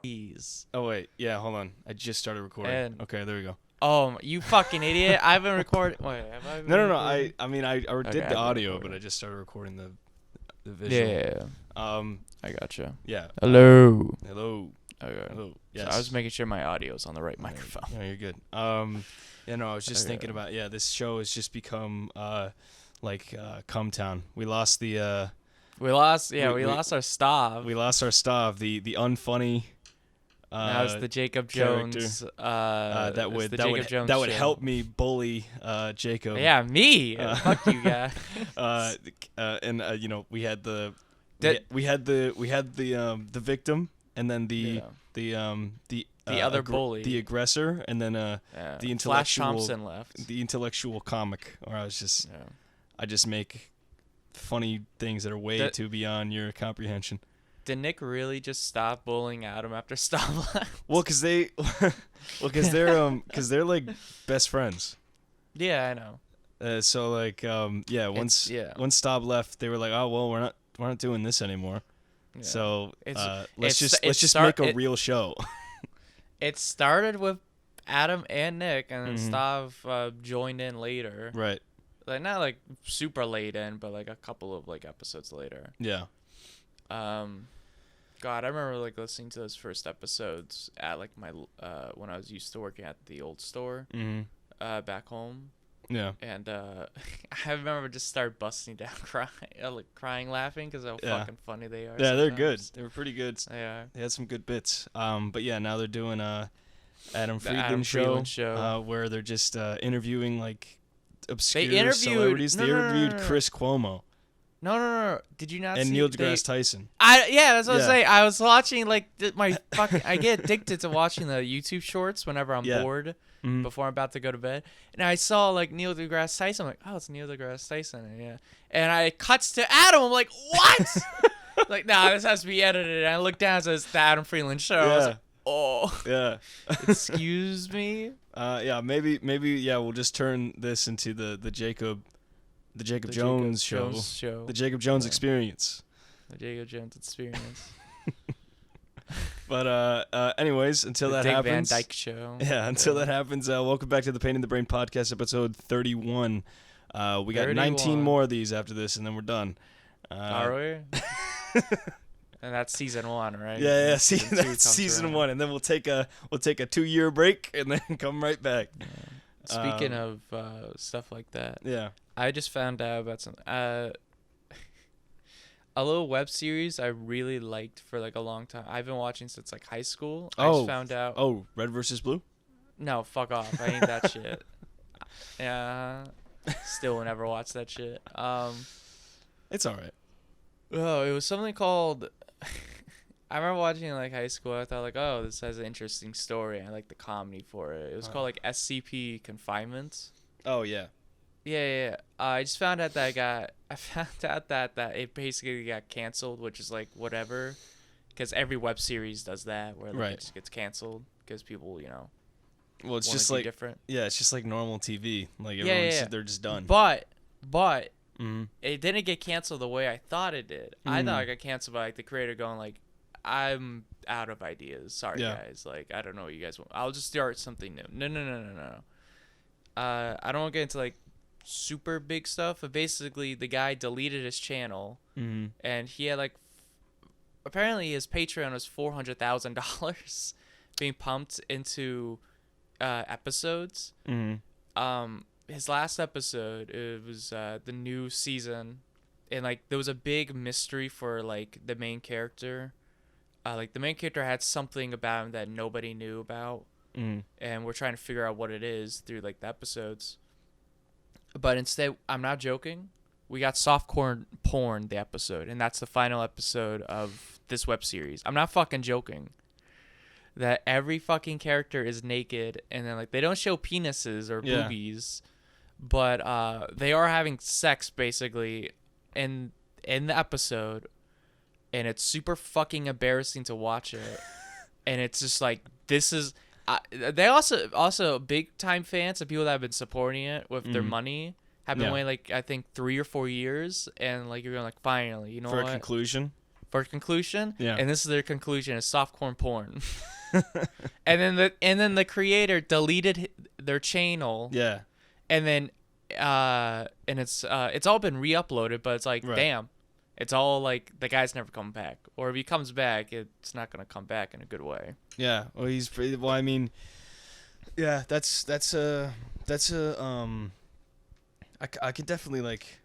Please. Oh wait, yeah, hold on. I just started recording. Okay, there we go. Oh, you fucking idiot! I haven't recorded. Wait, have I? No. I mean, I did the audio, recording. but I just started recording the visual. Yeah. I gotcha. Yeah. Hello. Hello. Okay. Hello. Yes. So I was making sure my audio's on the right microphone. No, you're good. Yeah, no, I was just thinking about this show has just become like Cum Town. We lost the We lost our staff. We lost our staff. The unfunny. Now it's the Jacob Jones. That would help me bully Jacob. Yeah, me. Fuck you guys. And you know, we had the victim, and then the other bully, the aggressor, and then the intellectual Flash Thompson left. The intellectual comic, or I just make funny things that are way too beyond your comprehension. Did Nick really just stop bullying Adam after Staub left? Well, cause they're like best friends. Yeah, I know. So like once Staub left, they were like, oh well, we're not doing this anymore. Yeah. So let's just make a real show. It started with Adam and Nick, and then Stav joined in later. Right. Like not like super late in, but like a couple of like episodes later. Yeah. God, I remember like listening to those first episodes at like my when I was used to working at the old store back home. Yeah. And I remember just start busting down crying, laughing because how fucking funny they are. Yeah, sometimes. They're good. They were pretty good. They are. They had some good bits. But yeah, now they're doing Adam Friedland show where they're just interviewing like obscure celebrities. They interviewed Chris Cuomo. No. Did you not see? And Neil deGrasse Tyson. That's what I was saying. I was watching like I get addicted to watching the YouTube shorts whenever I'm bored before I'm about to go to bed. And I saw like Neil deGrasse Tyson. I'm like, oh, it's Neil deGrasse Tyson. And I cuts to Adam. I'm like, what? Like, nah, this has to be edited. And I look down, it says the Adam Friedland show. Yeah. I was like, oh. Yeah. Excuse me. Maybe we'll just turn this into the Jacob Jones show. The Jacob Jones experience. The Jacob Jones experience. But anyways, until that happens, Van Dyke show. Yeah, until that happens, welcome back to the Pain in the Brain podcast, episode 31. We got 19 more of these after this, and then we're done. Are we? And that's season 1, right? Yeah. That's season 1, and then we'll take a 2-year break, and then come right back. Yeah. Speaking of stuff like that, I just found out about some a little web series I really liked for like a long time. I've been watching since like high school. I just found out. Oh, Red versus Blue? No, fuck off. I ain't that shit. Yeah. Still will never watch that shit. It's all right. Oh, it was something called. I remember watching it in like high school. I thought like, oh, this has an interesting story. I like the comedy for it. It was called like SCP Confinement. Oh yeah. Yeah. I just found out that that it basically got canceled, which is like whatever, because every web series does that, where like, it just gets canceled because people, Well, it's just like different. Yeah, it's just like normal TV. Like they're just done. But it didn't get canceled the way I thought it did. I thought it got canceled by like the creator going like, I'm out of ideas. Sorry guys. Like I don't know what you guys want. I'll just start something new. No. I don't want to get into like super big stuff, but basically the guy deleted his channel and he had like apparently his Patreon was $400,000 being pumped into episodes. His last episode, it was the new season, and like there was a big mystery for like the main character. Like the main character had something about him that nobody knew about, and we're trying to figure out what it is through like the episodes. But instead, I'm not joking, we got softcore porn the episode, and that's the final episode of this web series. I'm not fucking joking. That every fucking character is naked, and then like they don't show penises or boobies, but they are having sex basically in the episode, and it's super fucking embarrassing to watch it. And it's just like, this is they also big time fans and people that have been supporting it with their money have been waiting like I think 3 or 4 years, and like you're going like finally, you know for what? a conclusion. for conclusion. Yeah. And this is their conclusion: is softcore porn. and then the creator deleted their channel. Yeah. And then and it's all been re-uploaded, but it's like, damn, it's all like the guy's never come back, or if he comes back, it's not gonna come back in a good way. Yeah. Well, I mean, yeah, that's a I can definitely like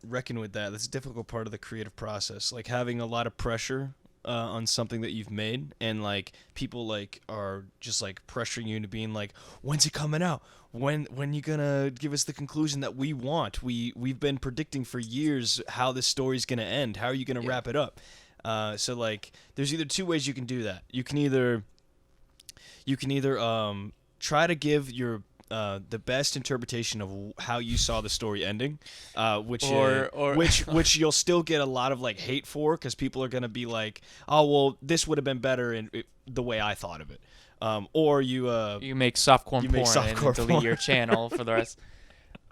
reckon with that. That's a difficult part of the creative process, like having a lot of pressure on something that you've made, and like people like are just like pressuring you into being like, when's it coming out? When you gonna give us the conclusion that we want? We've been predicting for years how this story's gonna end. How are you gonna wrap it up? So like, there's either two ways you can do that. You can either try to give your the best interpretation of how you saw the story ending, which you'll still get a lot of like hate for, because people are gonna be like, oh well, this would have been better in the way I thought of it. Or you make softcore porn and delete your channel for the rest.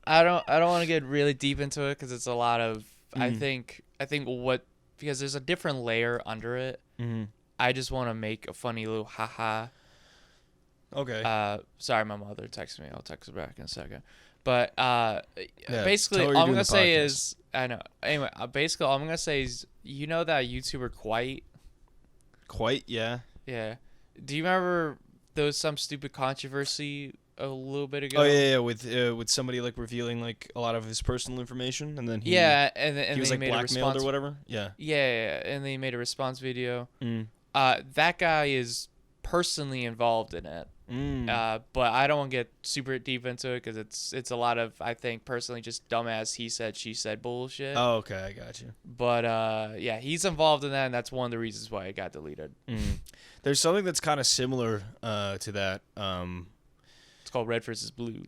I don't want to get really deep into it because it's a lot of I think because there's a different layer under it. Mm-hmm. I just want to make a funny little haha. Okay. Sorry, my mother texted me. I'll text her back in a second. But basically, all I'm gonna say is I know. Anyway, basically, all I'm gonna say is, you know that YouTuber Quite, yeah. Yeah. Do you remember there was some stupid controversy a little bit ago? Oh yeah, with somebody like revealing like a lot of his personal information, and then he was like blackmailed or whatever. Yeah. Yeah, and they made a response video. Mm. That guy is personally involved in it. But I don't want to get super deep into it because it's a lot of, I think, personally just dumbass he said she said bullshit. Oh, okay, I got you. But yeah, he's involved in that, and that's one of the reasons why it got deleted. There's something that's kind of similar to that. It's called Red versus Blue.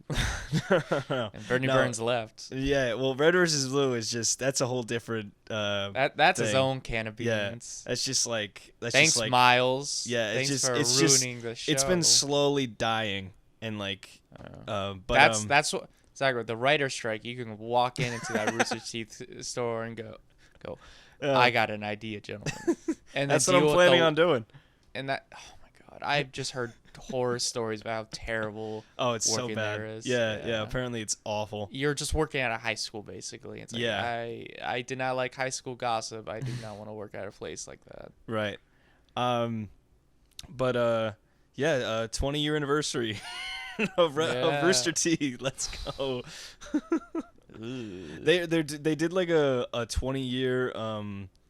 And Bernie Burns left. Yeah, well, Red versus Blue is that's a whole different that's thing. his own can of beans. Yeah, that's just like thanks, Miles. Yeah, thanks for ruining the show. It's been slowly dying, and like but that's what exactly the writer strike. You can walk into that Rooster Teeth store and go I got an idea, gentlemen. And that's what I'm planning on doing. And that, oh my god, I've just heard horror stories about how terrible it's so bad. there is. Yeah, apparently it's awful. You're just working at a high school, basically. It's like, I did not like high school gossip. I do not want to work at a place like that. Right. But 20-year anniversary of Rooster Teeth. Let's go. They did like a 20-year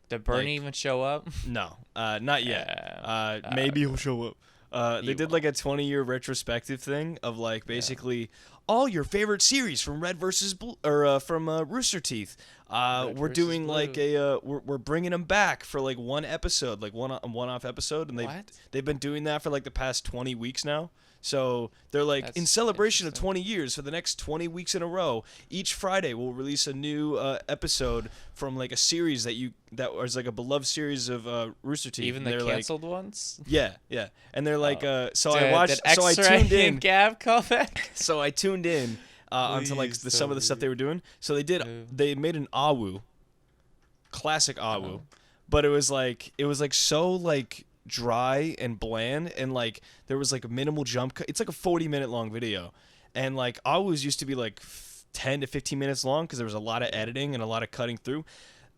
Did Bernie even show up? No, not yet. Maybe he'll show up. They did like a 20-year retrospective thing of like basically all your favorite series from Red versus Blue, or from Rooster Teeth. We're doing Blue. Like we're bringing them back for like one episode, like one-off episode, and they've been doing that for like the past 20 weeks now. So they're like, in celebration of 20 years, for the next 20 weeks in a row, each Friday we'll release a new episode from like a series that was like a beloved series of Rooster Teeth. Even the canceled ones? Yeah. And they're like, I tuned in. Gav come back? So I tuned in onto like some of the stuff they were doing. So they made an Awu, classic Awu, but it was like so like dry and bland, and like there was like a minimal jump cut. It's like a 40-minute long video, and like Awus used to be like 10 to 15 minutes long because there was a lot of editing and a lot of cutting through.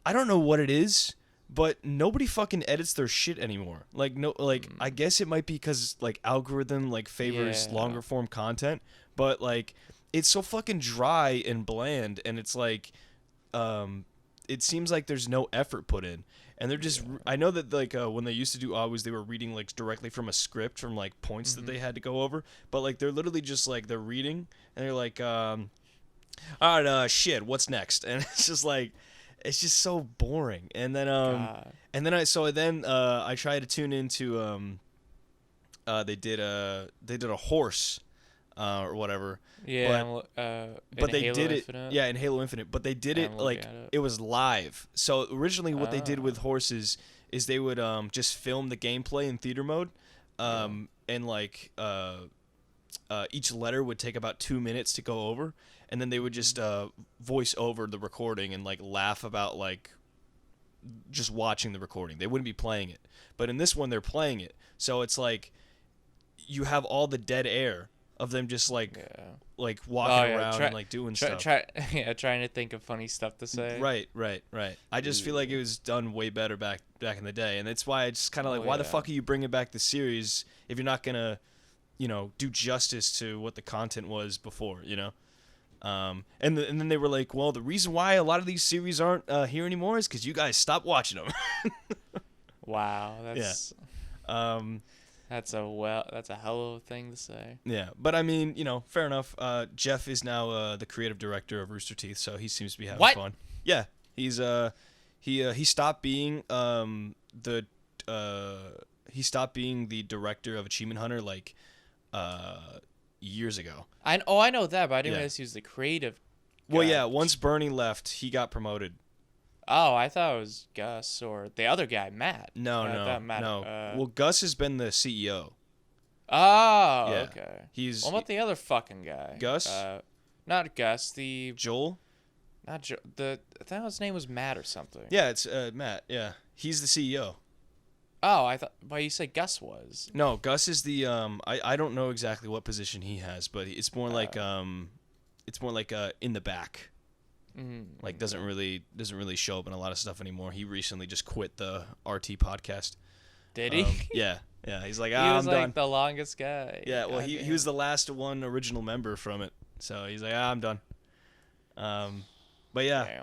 I don't know what it is, but nobody fucking edits their shit anymore. I guess it might be because like algorithm like favors longer form content, but like it's so fucking dry and bland, and it's like it seems like there's no effort put in. And they're just, I know that like when they used to do Always, they were reading like directly from a script from like points that they had to go over. But like they're literally just like, they're reading and they're like, all right, shit, what's next? And it's just like, it's just so boring. And then, I tried to tune into, they did a horse, or whatever. Yeah, but they did it. Yeah, in Halo Infinite. But they did it like it was live. So originally, what they did with horses is they would just film the gameplay in theater mode, and like each letter would take about 2 minutes to go over, and then they would just voice over the recording and like laugh about like just watching the recording. They wouldn't be playing it. But in this one, they're playing it. So it's like you have all the dead air of them just like walking around and like doing stuff. Trying to think of funny stuff to say. Right. I just feel like it was done way better back in the day, and that's why it's kind of like, why the fuck are you bringing back the series if you're not gonna, do justice to what the content was before, And then they were like, well, the reason why a lot of these series aren't here anymore is because you guys stopped watching them. Wow, that's That's a hell of a thing to say. Yeah, but I mean, fair enough. Jeff is now the creative director of Rooster Teeth, so he seems to be having fun. Yeah, he's he stopped being the director of Achievement Hunter years ago. I know that, but I didn't realize he was the creative. Well, yeah, once Bernie left, he got promoted. Oh, I thought it was Gus or the other guy, Matt. No. Well, Gus has been the CEO. Oh, yeah. Okay. What about the other fucking guy? Gus? Not Gus. The Joel? Not Joel. I thought his name was Matt or something. Yeah, it's Matt. Yeah, he's the CEO. Oh, I thought. Well, you said Gus was. No, Gus is the I don't know exactly what position he has, but it's more like in the back. Like doesn't really show up in a lot of stuff anymore. He recently just quit the RT podcast. Did he? Yeah. He's like, he was I'm like done. the longest guy. Yeah, well, he was the last one original member from it, so he's like, I'm done. But yeah,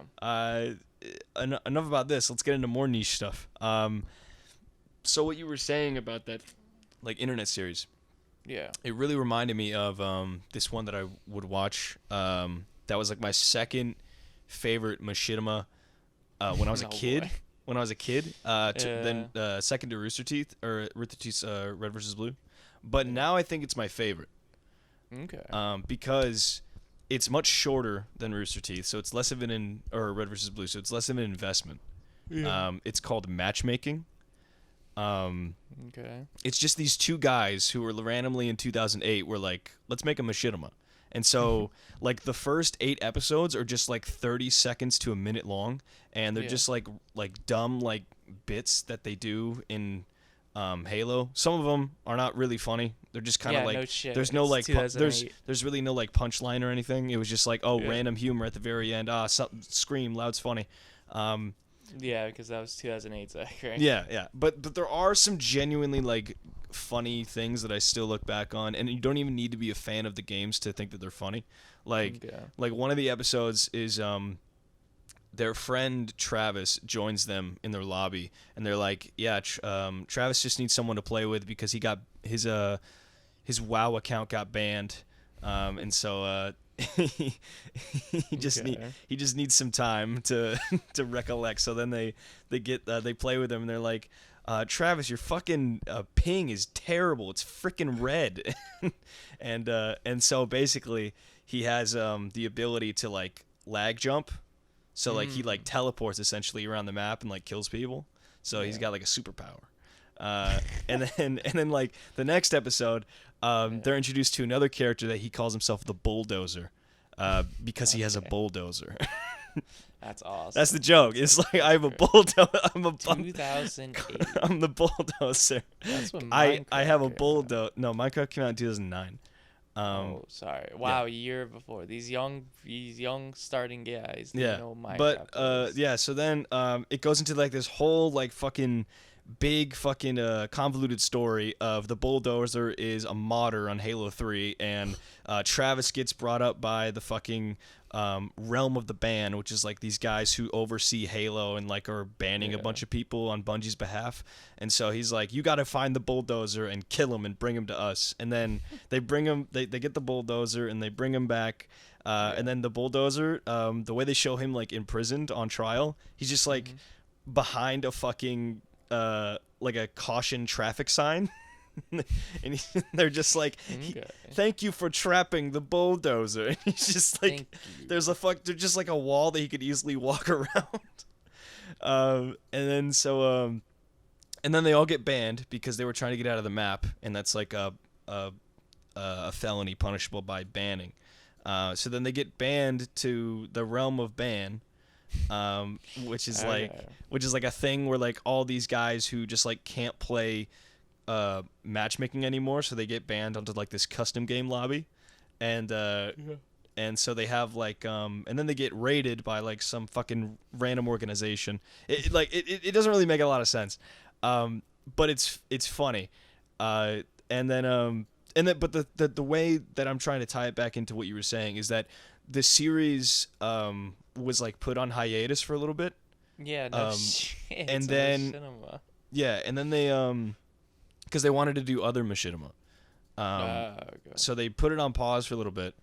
enough about this. Let's get into more niche stuff. So what you were saying about that, like, internet series, it really reminded me of this one that I would watch. That was like my second favorite machinima when I was a kid. Boy. When I was a kid, then second to Rooster Teeth or Rooster Teeth's Red vs. Blue, but now I think it's my favorite. Okay. Because it's much shorter than Rooster Teeth, so it's less of or Red vs. Blue, so it's less of an investment. Yeah. It's called Matchmaking. Okay. It's just these two guys who were randomly in 2008 were like, let's make a machinima. And so, like, the first 8 episodes are just, like, 30 seconds to a minute long, and they're just, like dumb, like, bits that they do in Halo. Some of them are not really funny. They're just kind of, like, no shit. there's no, like, there's really no, like, punchline or anything. It was just, like, random humor at the very end. Scream, loud's funny. Yeah, because that was 2008, Zach, right? Yeah. But there are some genuinely, like, funny things that I still look back on, and you don't even need to be a fan of the games to think that they're funny. Like one of the episodes is their friend Travis joins them in their lobby, and they're like, Travis just needs someone to play with because he got his WoW account got banned, and so he just needs some time to recollect. So then they play with him, and they're like, Travis, your fucking ping is terrible. It's freaking red. and so basically he has the ability to like lag jump. So like he like teleports essentially around the map and like kills people. So he's got like a superpower. And then like the next episode, they're introduced to another character that he calls himself the Bulldozer, because he has a bulldozer. That's awesome. That's the joke. It's like I have a bulldozer. 2008. I'm the bulldozer. That's when I have a bulldozer. No, Minecraft came out in 2009. Sorry. Wow, a year before. These young starting guys. Yeah. Know Minecraft but so then it goes into like this whole like fucking big fucking convoluted story of the bulldozer is a modder on Halo 3, and Travis gets brought up by the fucking realm of the ban, which is like these guys who oversee Halo and like are banning a bunch of people on Bungie's behalf. And so he's like, you got to find the bulldozer and kill him and bring him to us. And then they bring him, they get the bulldozer and they bring him back. And then the bulldozer, the way they show him like imprisoned on trial, he's just like behind a fucking like a caution traffic sign. And they're just like, thank you for trapping the bulldozer. And he's just like, there's just like a wall that he could easily walk around. And then they all get banned because they were trying to get out of the map, and that's like a felony punishable by banning. So then they get banned to the realm of ban, which is like a thing where like all these guys who just like can't play matchmaking anymore, so they get banned onto like this custom game lobby, and so they have like and then they get raided by like some fucking random organization. It doesn't really make a lot of sense, but it's funny, but the way that I'm trying to tie it back into what you were saying is that the series was like put on hiatus for a little bit. Yeah, no shit. And then Machinima. Yeah, and then they because they wanted to do other Machinima. Okay. So they put it on pause for a little bit,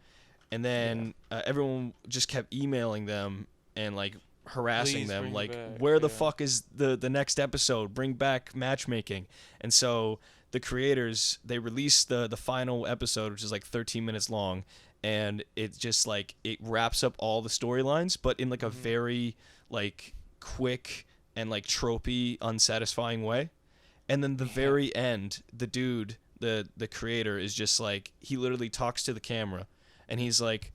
and then everyone just kept emailing them and like harassing them, like, where the fuck is the next episode? Bring back matchmaking. And so the creators, they released the final episode, which is like 13 minutes long, and it just like it wraps up all the storylines, but in like a very like quick and like tropey, unsatisfying way. And then the very end, the dude, the creator, is just like, he literally talks to the camera, and he's like,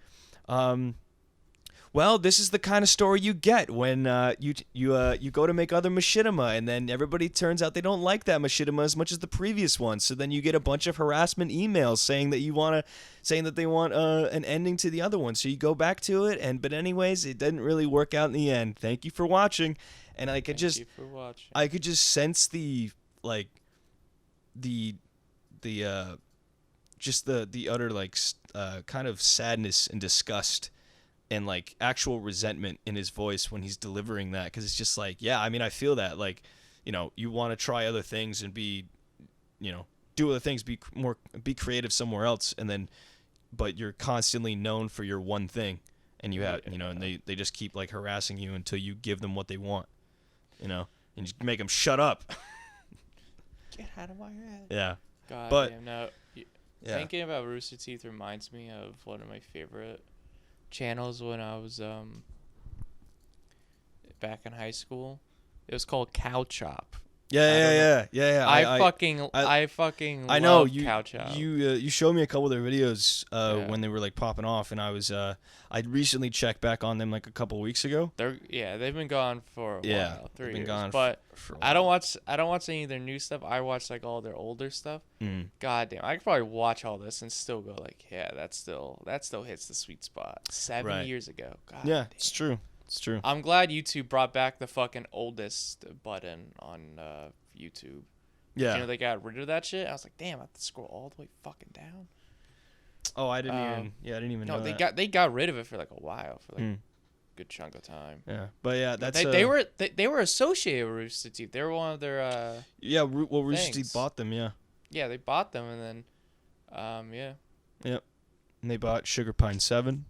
well, this is the kind of story you get when you go to make other machinima, and then everybody turns out they don't like that machinima as much as the previous one. So then you get a bunch of harassment emails saying that they want an ending to the other one. So you go back to it, but anyways, it didn't really work out in the end. Thank you for watching. And I could just sense the utter like kind of sadness and disgust and like actual resentment in his voice when he's delivering that, because it's just like, yeah, I mean, I feel that, like, you know, you want to try other things and be, you know, do other things, be creative somewhere else, and then but you're constantly known for your one thing, and you have, you know, and they just keep like harassing you until you give them what they want, you know, and just make them shut up. Get out of my head. Yeah. God but damn, no. Thinking about Rooster Teeth reminds me of one of my favorite channels when I was back in high school. It was called CowChop. Yeah. I fucking love CowChop. You showed me a couple of their videos when they were like popping off, and I recently checked back on them like a couple weeks ago. They've been gone for a while, 3 years. Gone but for a while. I don't watch any of their new stuff. I watch like all their older stuff. God damn, I could probably watch all this and still go like, yeah, that still hits the sweet spot. 7 years ago. God damn. It's true. It's true. I'm glad YouTube brought back the fucking oldest button on YouTube. Yeah. You know, they got rid of that shit. I was like, damn, I have to scroll all the way fucking down. Oh, I didn't even know that. They got rid of it for like a while, for like a good chunk of time. Yeah. But yeah, that's they were associated with Rooster Teeth. They were one of their Rooster Teeth bought them, yeah. Yeah, they bought them, and then Yep. And they bought Sugar Pine 7.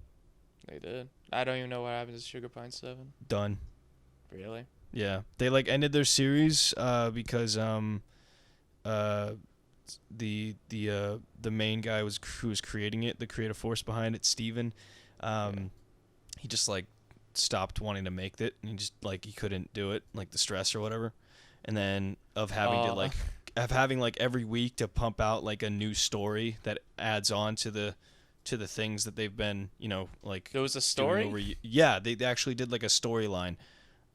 They did. I don't even know what happened to Sugar Pine 7. Done. Really? Yeah. They like ended their series because the main guy who was creating it, the creative force behind it, Steven, he just like stopped wanting to make it, and he just like he couldn't do it, like the stress or whatever. And then of having like every week to pump out like a new story that adds on to the things that they've been, you know, like there was a story. They actually did like a storyline.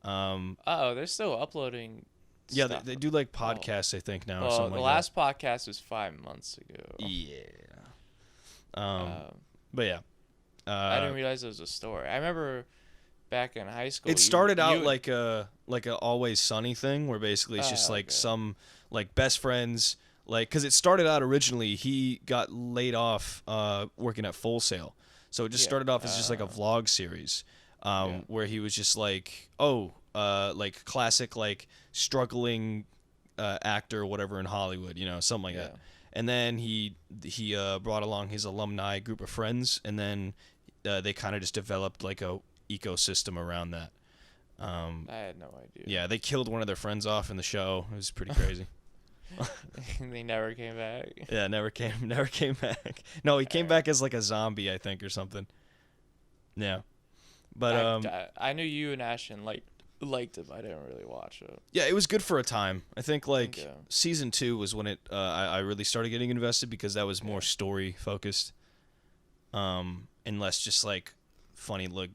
They're still uploading. Yeah, they do like podcasts, I think now. Or something the last podcast was 5 months ago. Yeah. But yeah. I didn't realize it was a story. I remember back in high school. It started out like a Always Sunny thing, where basically it's just like some like best friends. Like, because it started out originally, he got laid off working at Full Sail. So it just started off as just like a vlog series where he was just like, like classic, like struggling actor or whatever in Hollywood, you know, something like that. And then he brought along his alumni group of friends, and then they kind of just developed like a ecosystem around that. I had no idea. Yeah, they killed one of their friends off in the show. It was pretty crazy. They never came back. Yeah, never came back. No, he came back as like a zombie, I think, or something. Yeah, but I knew you and Ashton liked it, but I didn't really watch it. Yeah, it was good for a time. I think like season 2 was when it I really started getting invested, because that was more story focused, and less just like funny like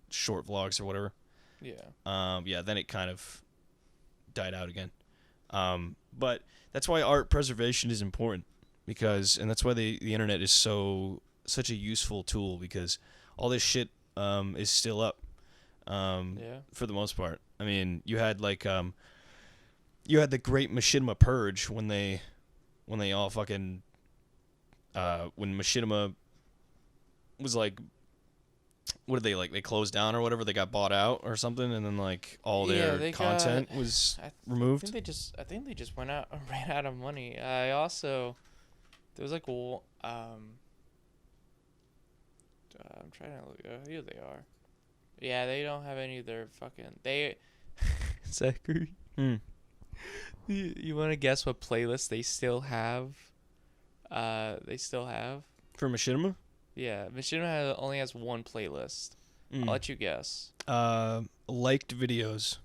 short vlogs or whatever. Then it kind of died out again. But that's why art preservation is important, and that's why the internet is such a useful tool, because all this shit is still up for the most part. I mean, you had the great Machinima Purge when they all fucking when Machinima was like, what did they closed down or whatever, they got bought out or something, and then like all their content was removed. I think they just ran out of money. There was like I'm trying to look here they are. Yeah, they don't have any of their fucking Zachary. You want to guess what playlist they still have? For Machinima? Yeah, Machinima only has one playlist. I'll let you guess. Liked videos.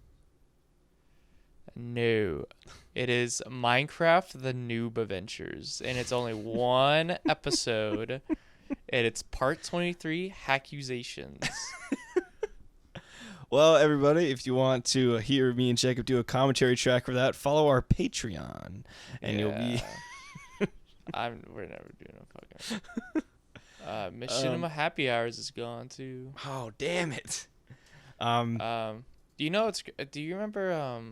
No. It is Minecraft The Noob Adventures, and it's only one episode, and it's part 23, Accusations. Well, everybody, if you want to hear me and Jacob do a commentary track for that, follow our Patreon, and you'll be... We're never doing a fucking... Machinima Happy Hours is gone, too. Oh, damn it. Do you remember,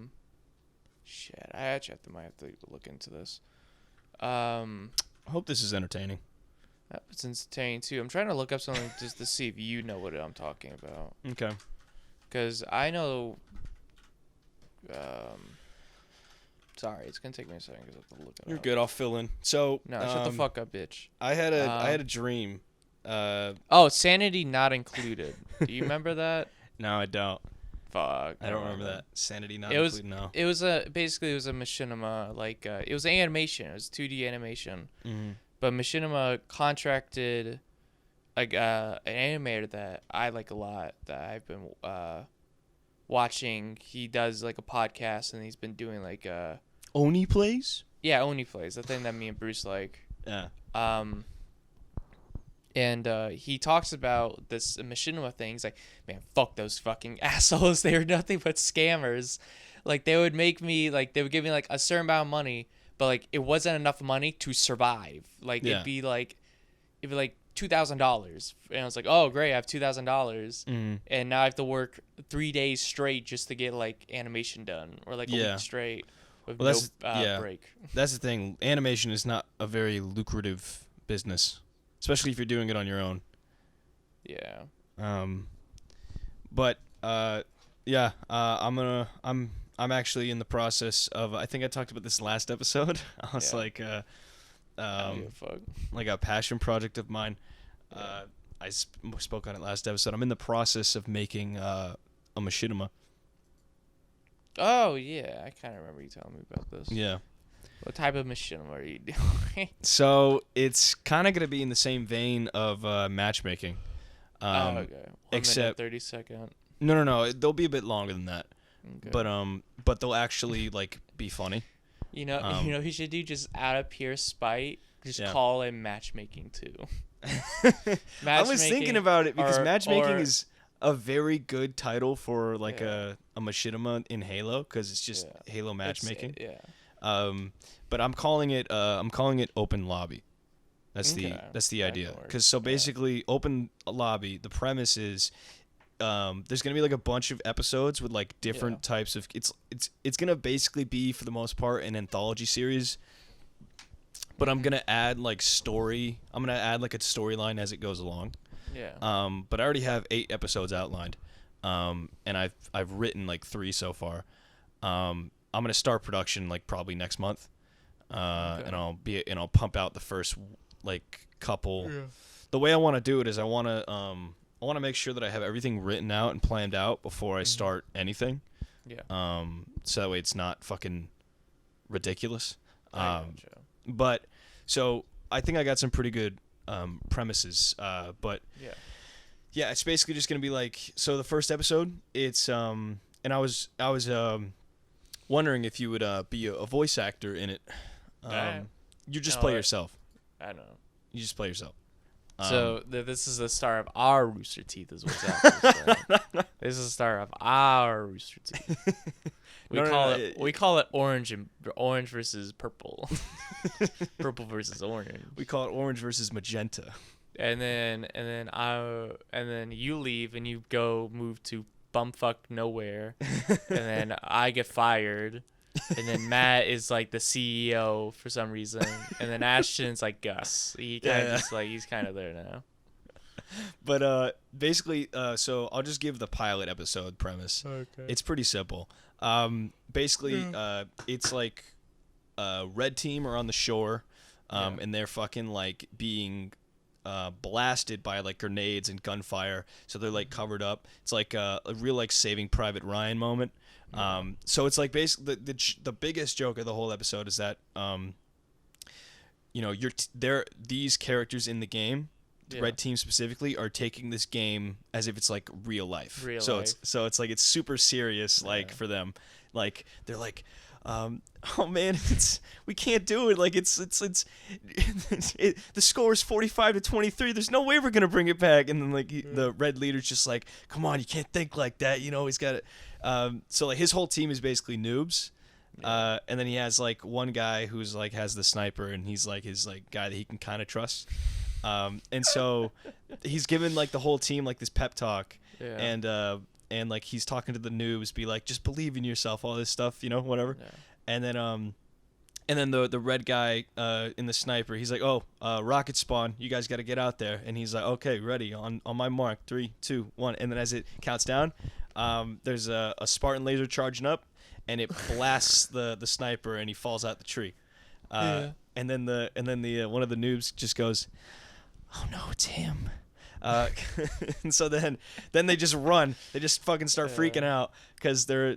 shit, might have to look into this. I hope this is entertaining. It's entertaining, too. I'm trying to look up something just to see if you know what I'm talking about. Okay. Because I know... sorry, it's going to take me a second because I have to look it up. You're good, I'll fill in. So... No, shut the fuck up, bitch. I had a dream. Sanity Not Included. Do you remember that? No, I don't. Fuck. I don't remember that. Sanity Not Included, no. It was basically it was a Machinima, it was animation. It was 2D animation. Mm-hmm. But Machinima contracted an animator that I like a lot, that I've been watching. He does like a podcast, and he's been doing like Oni Plays? Yeah, Oni Plays, the thing that me and Bruce like. Yeah. And he talks about this Machinima thing. He's like, man, fuck those fucking assholes. They were nothing but scammers. Like, they would give me like a certain amount of money, but like it wasn't enough money to survive. Like it'd be like $2,000, and I was like, oh great, I have $2,000, and now I have to work 3 days straight just to get like animation done, or like a week straight with break. That's the thing. Animation is not a very lucrative business, especially if you're doing it on your own. Yeah. I'm actually in the process of, I think I talked about this last episode. I was like a passion project of mine. I spoke on it last episode. I'm in the process of making a Machinima. Oh yeah, I kind of remember you telling me about this. Yeah. What type of Machinima are you doing? So it's kind of gonna be in the same vein of Matchmaking. Okay. 1 minute, 30 second. No. They'll be a bit longer than that. Okay. But they'll actually like be funny. You know he should do, just out of pure spite, just call it Matchmaking too. I was thinking about it because Matchmaking is a very good title for like a Machinima in Halo, because it's just Halo Matchmaking. But I'm calling it Open Lobby. That's the idea. Because basically Open Lobby, the premise is there's gonna be like a bunch of episodes with like different types of it's gonna basically be, for the most part, an anthology series. But I'm gonna add like story. I'm gonna add like a storyline as it goes along. Yeah. But I already have 8 episodes outlined. And I've written like 3 so far. I'm gonna start production like probably next month. And I'll pump out the first like couple. Yeah. The way I want to do it is I want to make sure that I have everything written out and planned out before I start anything. Yeah. So that way it's not fucking ridiculous. But so I think I got some pretty good premises. But yeah, it's basically just gonna be like, so the first episode, it's and I was wondering if you would be a voice actor in it. You just play yourself. I know. You just play yourself. So this is the star of our Rooster Teeth, is what's happening. This is the star of our Rooster Teeth. We call it orange versus purple, purple versus orange. We call it orange versus magenta. And then you leave and you go move to bumfuck nowhere, and then I get fired, and then Matt is like the CEO for some reason, and then Ashton's like Gus. He kind of just like he's kind of there now. But basically, so I'll just give the pilot episode premise. Okay. It's pretty simple. Basically, it's like red team are on the shore, and they're fucking like being blasted by like grenades and gunfire, so they're like covered up. It's like a real like Saving Private Ryan moment. So it's like basically the biggest joke of the whole episode is that these characters in the game, red team specifically, are taking this game as if it's like real life. It's like it's super serious for them. Like they're like, oh man, we can't do it. Like the score is 45-23. There's no way we're gonna bring it back. And then like the red leader's just like, come on, you can't think like that. He's got it. So like his whole team is basically noobs. And then he has like one guy who's like has the sniper, and he's like his like guy that he can kind of trust. And so he's given like the whole team like this pep talk, and like he's talking to the noobs, be like, just believe in yourself, all this stuff, whatever. Yeah. And then the red guy in the sniper, he's like, rocket spawn, you guys got to get out there. And he's like, okay, ready, on my mark, 3, 2, 1. And then as it counts down, there's a Spartan laser charging up, and it blasts the sniper, and he falls out the tree. And then the one of the noobs just goes, oh no, it's him. And so then they just run. They just fucking start freaking out because they're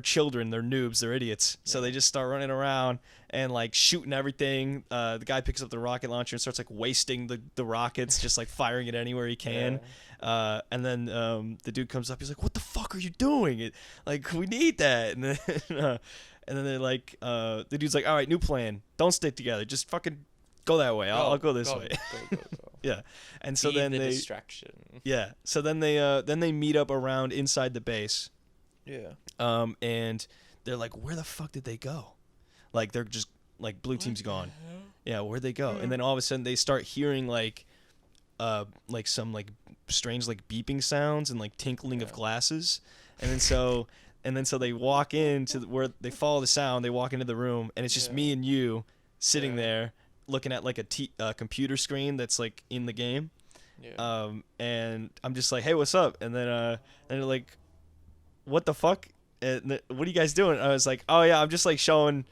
children. They're noobs. They're idiots. So they just start running around and like shooting everything. The guy picks up the rocket launcher and starts like wasting the rockets, just like firing it anywhere he can. And then the dude comes up. He's like, "What the fuck are you doing? Like, we need that." And then they're like, the dude's like, "All right, new plan. Don't stick together. Just fucking go that way. I'll go this way." Go. Yeah. And so then they distraction. Yeah. So then they meet up around inside the base. Yeah. And they're like, where the fuck did they go? Like they're just like blue team's gone. Yeah, where'd they go? And then all of a sudden they start hearing like some like strange like beeping sounds and like tinkling of glasses. And then so they walk into where they follow the sound, they walk into the room, and it's just me and you sitting there looking at like a computer screen that's like in the game. Yeah. And I'm just like, hey, what's up? And then they're like, what the fuck? And what are you guys doing? I was like, oh yeah, I'm just like showing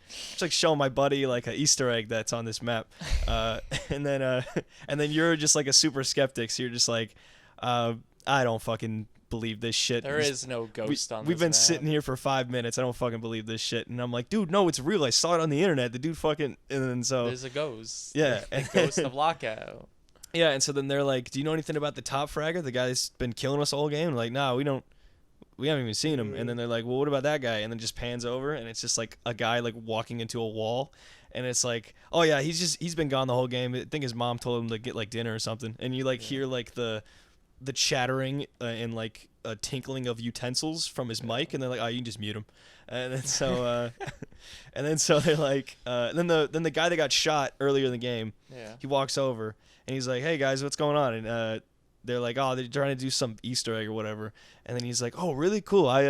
my buddy like an Easter egg that's on this map. And then you're just like a super skeptic. So you're just like, I don't fucking believe this shit. There is no ghost on this We've been map. sitting here for 5 minutes. I don't fucking believe this shit. And I'm like, dude, no, it's real. I saw it on the internet. The dude fucking, and then so there's a ghost. Yeah. The ghost of Lockout. Yeah. And so then they're like, do you know anything about the top fragger, the guy that's been killing us all game? I'm like, nah, we haven't even seen him. And then they're like, well, what about that guy? And then just pans over, and it's just like a guy like walking into a wall, and it's like, oh yeah, he's been gone the whole game. I think his mom told him to get like dinner or something. And you like hear like the chattering and like a tinkling of utensils from his mic, and they're like, oh, you can just mute him. And then so they're like, then the guy that got shot earlier in the game, he walks over and he's like, hey guys, what's going on? And they're like, oh, they're trying to do some Easter egg or whatever. And then he's like, oh, really cool. I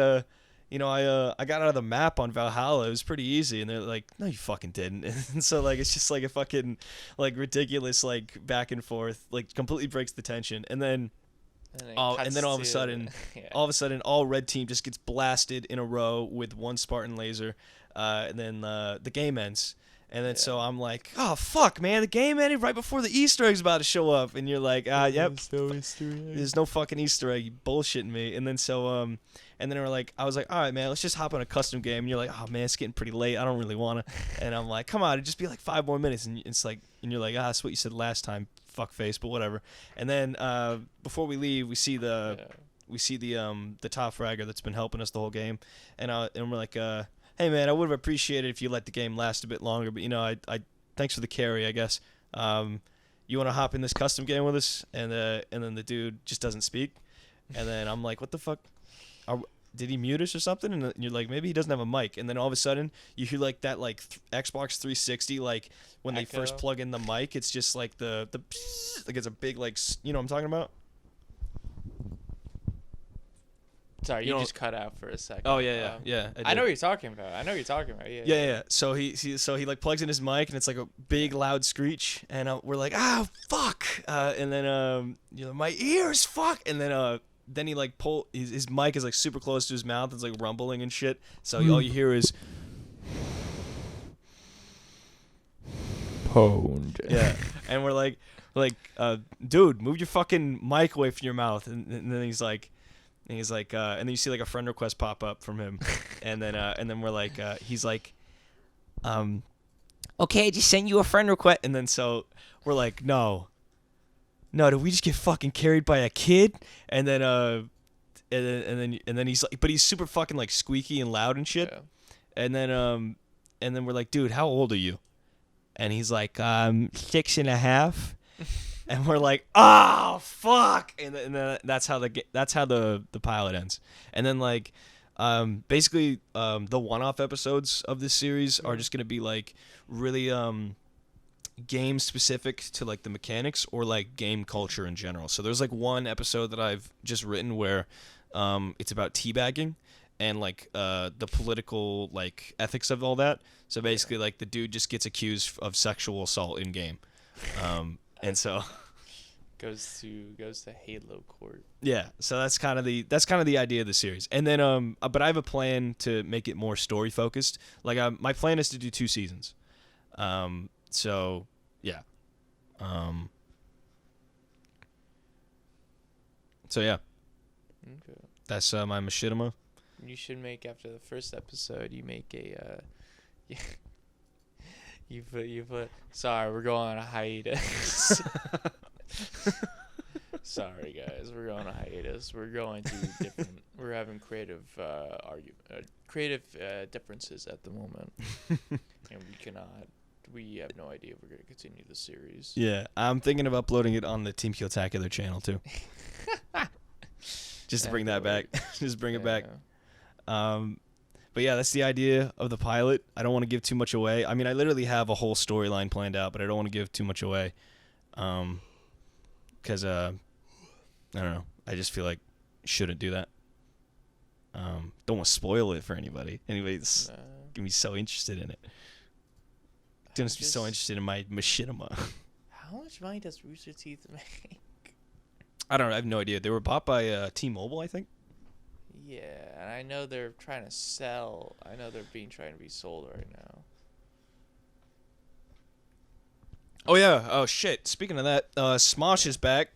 got out of the map on Valhalla. It was pretty easy. And they're like, no, you fucking didn't. And so like it's just like a fucking like ridiculous like back and forth, like completely breaks the tension. And then all of a sudden, all red team just gets blasted in a row with one Spartan laser. And then the game ends. And then so I'm like, oh, fuck, man, the game ended right before the Easter egg's about to show up. And you're like, yep, there's no fucking Easter egg. You bullshitting me. And then so, and then I was like, all right, man, let's just hop on a custom game. And you're like, oh, man, it's getting pretty late. I don't really want to. And I'm like, come on, it'd just be like 5 more minutes. And it's like, and you're like, that's what you said last time, fuckface, but whatever. And then before we leave, we see the top fragger that's been helping us the whole game. And we're like, hey man, I would have appreciated if you let the game last a bit longer, but I thanks for the carry, I guess. you want to hop in this custom game with us? And then the dude just doesn't speak. And then I'm like, what the fuck? Did he mute us or something? And you're like, maybe he doesn't have a mic. And then all of a sudden, you hear like that like Xbox 360, like when they first plug in the mic, it's just like the like it's a big like, you know what I'm talking about? Sorry, you just cut out for a second. Oh yeah. I know what you're talking about. Yeah. So he like plugs in his mic and it's like a big loud screech and we're like, fuck. And then my ears, fuck. And then he like his mic is like super close to his mouth. It's like rumbling and shit. So all you hear is pwned. Yeah. And we're like, dude, move your fucking mic away from your mouth. And then he's like, and then you see like a friend request pop up from him, and then we're like, he's like, okay, I just send you a friend request, and then so we're like, no, did we just get fucking carried by a kid? And then he's like, but he's super fucking like squeaky and loud and shit, yeah. And then we're like, dude, how old are you? And he's like, 6.5. And we're like, oh fuck, and then that's how the pilot ends. And then like, basically, the one-off episodes of this series are just gonna be like really game specific to like the mechanics or like game culture in general. So there's like one episode that I've just written where it's about teabagging and like the political like ethics of all that. So basically, like the dude just gets accused of sexual assault in game. And so goes to Halo Court. Yeah, so that's kind of the idea of the series. And then but I have a plan to make it more story focused. Like my plan is to do 2 seasons. So yeah. So yeah. Okay. That's my machinima. You should make, after the first episode, you make a You put. Sorry, we're going on a hiatus. Sorry, guys, we're going on a hiatus. We're going to different. We're having creative differences at the moment, and we cannot. We have no idea if we're going to continue the series. Yeah, I'm thinking of uploading it on the Team Kyotacular channel too. Just to bring that back. Just bring it back. But yeah, that's the idea of the pilot. I don't want to give too much away. I mean, I literally have a whole storyline planned out, but I don't want to give too much away. Because, I don't know. I just feel like shouldn't do that. Don't want to spoil it for anybody. Anybody's going to be so interested in it. Going to be so interested in my machinima. How much money does RoosterTeeth make? I don't know. I have no idea. They were bought by T-Mobile, I think. Yeah, and I know they're trying to sell. I know they're trying to be sold right now. Oh yeah. Oh shit. Speaking of that, Smosh is back.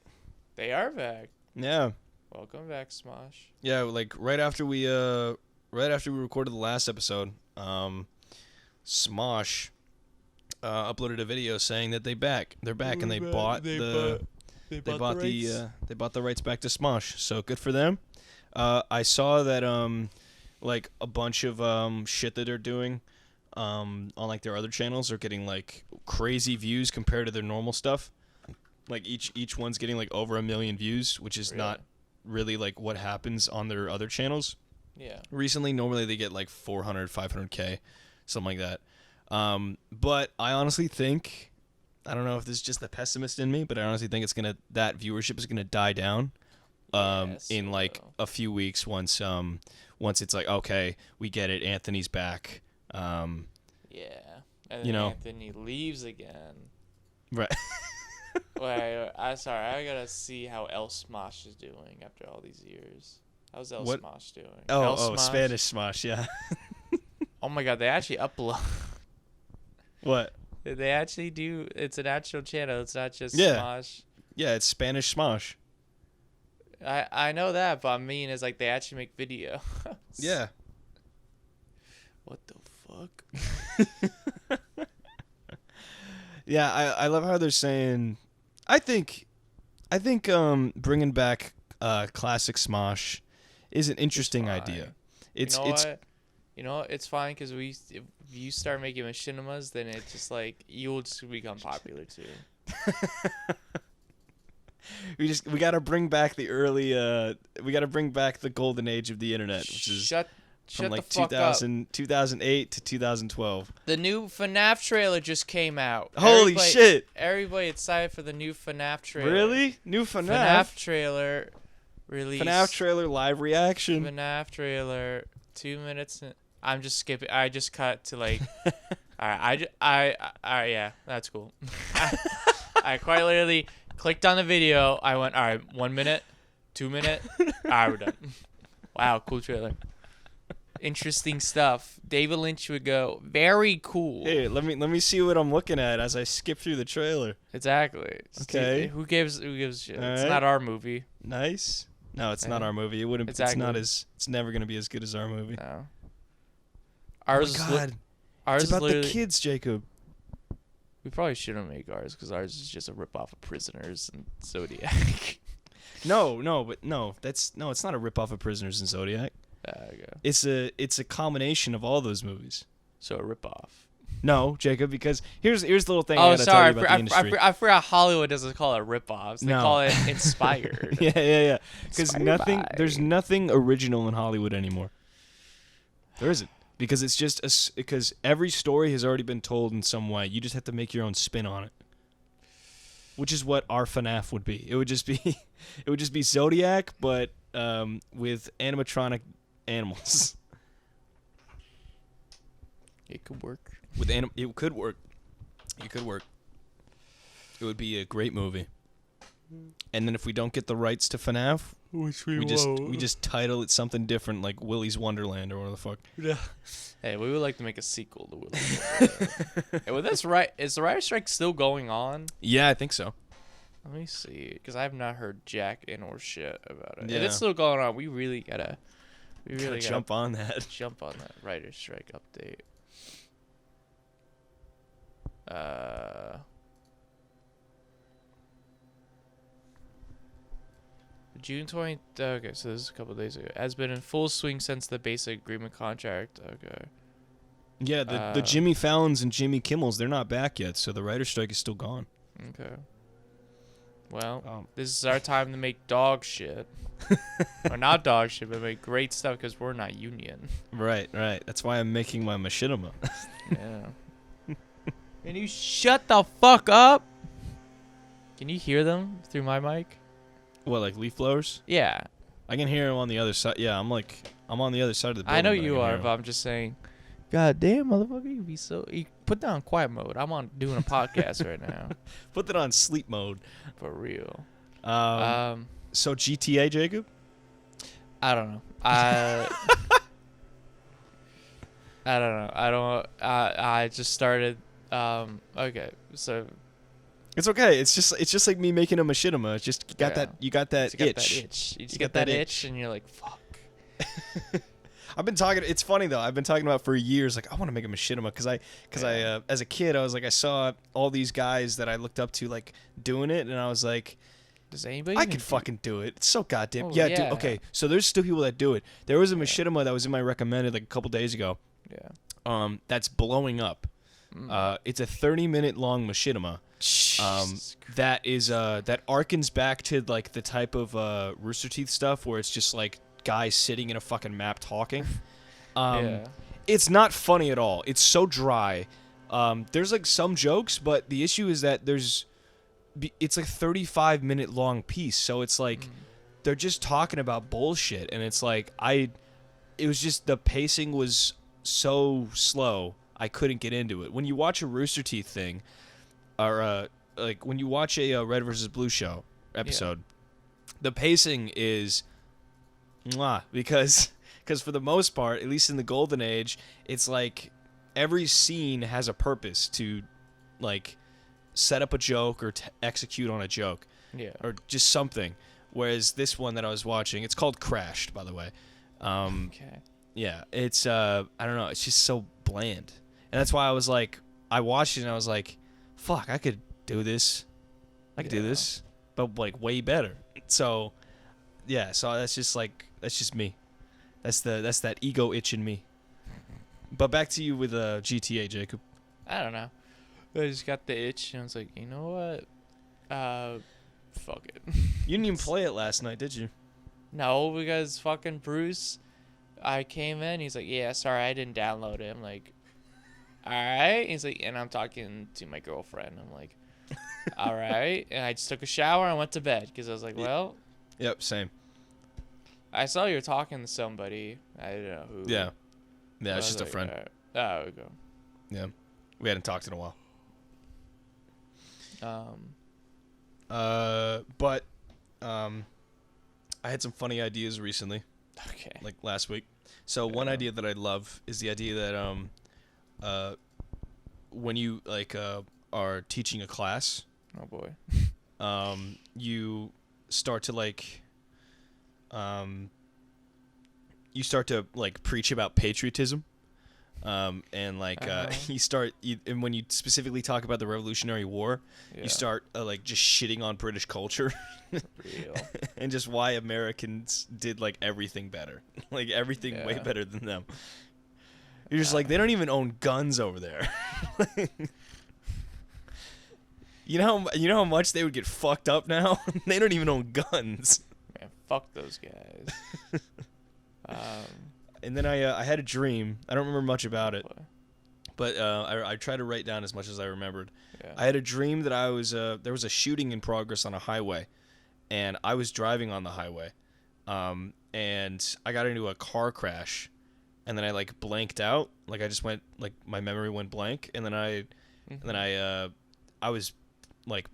They are back. Yeah. Welcome back, Smosh. Yeah, like right after we recorded the last episode, Smosh uploaded a video saying that they're back, and they bought the rights back to Smosh. So good for them. I saw that like a bunch of shit that they're doing on like their other channels are getting like crazy views compared to their normal stuff. Like each one's getting like over 1 million views, which is not really like what happens on their other channels. Yeah. Recently, normally they get like 400, 500K, something like that. But I honestly think, I don't know if this is just the pessimist in me, but I honestly think that viewership is gonna die down. In like a few weeks once it's like, okay, we get it, Anthony's back. Yeah. And then Anthony leaves again. Right. Wait, I gotta see how El Smosh is doing after all these years. How's El Smosh doing? Oh, Spanish Smosh, yeah. Oh my god, they actually upload. What? They actually do. It's an actual channel. It's not just Smosh. Yeah, it's Spanish Smosh. I know that, but I mean, it's like they actually make videos. Yeah. What the fuck? Yeah, I love how they're saying. I think bringing back classic Smosh is an interesting idea. It's You know what? It's fine because if you start making machinimas, then it's just like you'll just become popular too. We gotta bring back the early. We gotta bring back the golden age of the internet, which is from like 2008 to 2012. The new FNAF trailer just came out. Holy shit! Everybody excited for the new FNAF trailer. Really? New FNAF? FNAF trailer release. FNAF trailer live reaction. FNAF trailer 2 minutes. I'm just skipping. I just cut to like. All right. Yeah, that's cool. I quite literally clicked on the video. I went, all right, 1 minute, 2 minute. All right, we're done. Wow, cool trailer. Interesting stuff. David Lynch would go, very cool. Hey, let me see what I'm looking at as I skip through the trailer. Exactly. Okay. Who gives a shit? All It's right. not our movie. Nice. No, it's not our movie. It wouldn't. Exactly. It's never gonna be as good as our movie. No. Ours it's about the kids, Jacob. We probably shouldn't make ours because ours is just a ripoff of Prisoners and Zodiac. It's not a ripoff of Prisoners and Zodiac. Okay. It's a combination of all those movies. So a ripoff. No, Jacob, because here's the little thing I Oh, gotta sorry. tell you about the industry. I forgot Hollywood doesn't call it ripoffs. They call it inspired. Yeah. Because there's nothing original in Hollywood anymore. There isn't. Because it's just because every story has already been told in some way. You just have to make your own spin on it. Which is what our FNAF would be. It would just be Zodiac, but with animatronic animals. It could work. It could work. It could work. It would be a great movie. And then if we don't get the rights to FNAF, we just title it something different, like Willy's Wonderland or whatever the fuck. Yeah. Hey, we would like to make a sequel to Willy's Wonderland. Hey, well, that's right. Is the writer's strike still going on? Yeah, I think so. Let me see, because I have not heard jack and or shit about it. Yeah. If it's still going on, we really gotta jump on that. Jump on that writer's strike update. June 20th. Okay, so this is a couple days ago. Has been in full swing since the basic agreement contract. Okay. Yeah, the Jimmy Fallons and Jimmy Kimmels, they're not back yet, so the writer's strike is still gone. Okay. Well, this is our time to make dog shit. Or not dog shit, but make great stuff because we're not union. Right. That's why I'm making my machinima. Yeah. Can you shut the fuck up? Can you hear them through my mic? What, like leaf blowers? Yeah. I can hear them on the other side. Yeah, I'm on the other side of the building. I know you are, but I'm just saying. God damn, motherfucker, you put that on quiet mode. I'm doing a podcast right now. Put that on sleep mode. For real. So GTA, Jacob? I don't know. I don't know. I just started. Okay, so. It's okay. It's just like me making a machinima. It's just you got that itch. You just get that itch, and you're like, fuck. I've been talking. It's funny though. I've been talking about for years. Like I want to make a machinima because I as a kid I was like I saw all these guys that I looked up to like doing it, and I was like, does anybody? I could fucking do it. It's so goddamn. Oh, yeah. Dude, okay. So there's still people that do it. There was a machinima that was in my recommended like a couple days ago. Yeah. That's blowing up. It's a 30-minute long machinima. That is that harkens back to like the type of Rooster Teeth stuff where it's just like guys sitting in a fucking map talking. Yeah. It's not funny at all. It's so dry. There's like some jokes, but the issue is that it's like 35-minute long piece, so it's like they're just talking about bullshit, and it's like it was just the pacing was so slow I couldn't get into it. When you watch a Rooster Teeth thing, or like when you watch a Red vs. Blue show episode, the pacing is because for the most part, at least in the golden age, it's like every scene has a purpose to like set up a joke or execute on a joke, or just something. Whereas this one that I was watching, it's called Crashed, by the way. Okay. Yeah, it's I don't know, it's just so bland, and that's why I was like, I watched it and I was like, fuck, I could do this. I could do this, but like way better. So, yeah. So that's just me. That's that ego itch in me. But back to you with GTA, Jacob. I don't know. I just got the itch, and I was like, you know what? Fuck it. You didn't even play it last night, did you? No, because fucking Bruce, I came in, he's like, yeah, sorry, I didn't download it. I'm like, all right. He's like, and I'm talking to my girlfriend. I'm like, all right. And I just took a shower and went to bed because I was like, well. Yep, same. I saw you were talking to somebody. I don't know who. Yeah. Yeah, it's just a friend. Right. Oh, there we go. Yeah. We hadn't talked in a while. But I had some funny ideas recently. Okay. Like last week. So one idea that I love is the idea that when you are teaching a class. Oh boy. You start to preach about patriotism. And and when you specifically talk about the Revolutionary War, you start just shitting on British culture. Real. And just why Americans did everything better. Everything way better than them. You're just they don't even own guns over there. You know how much they would get fucked up now? They don't even own guns. Man, fuck those guys. And then I had a dream. I don't remember much about it, but I tried to write down as much as I remembered. Yeah. I had a dream that I was there was a shooting in progress on a highway, and I was driving on the highway, and I got into a car crash, and then I blanked out. I just went my memory went blank, and then I was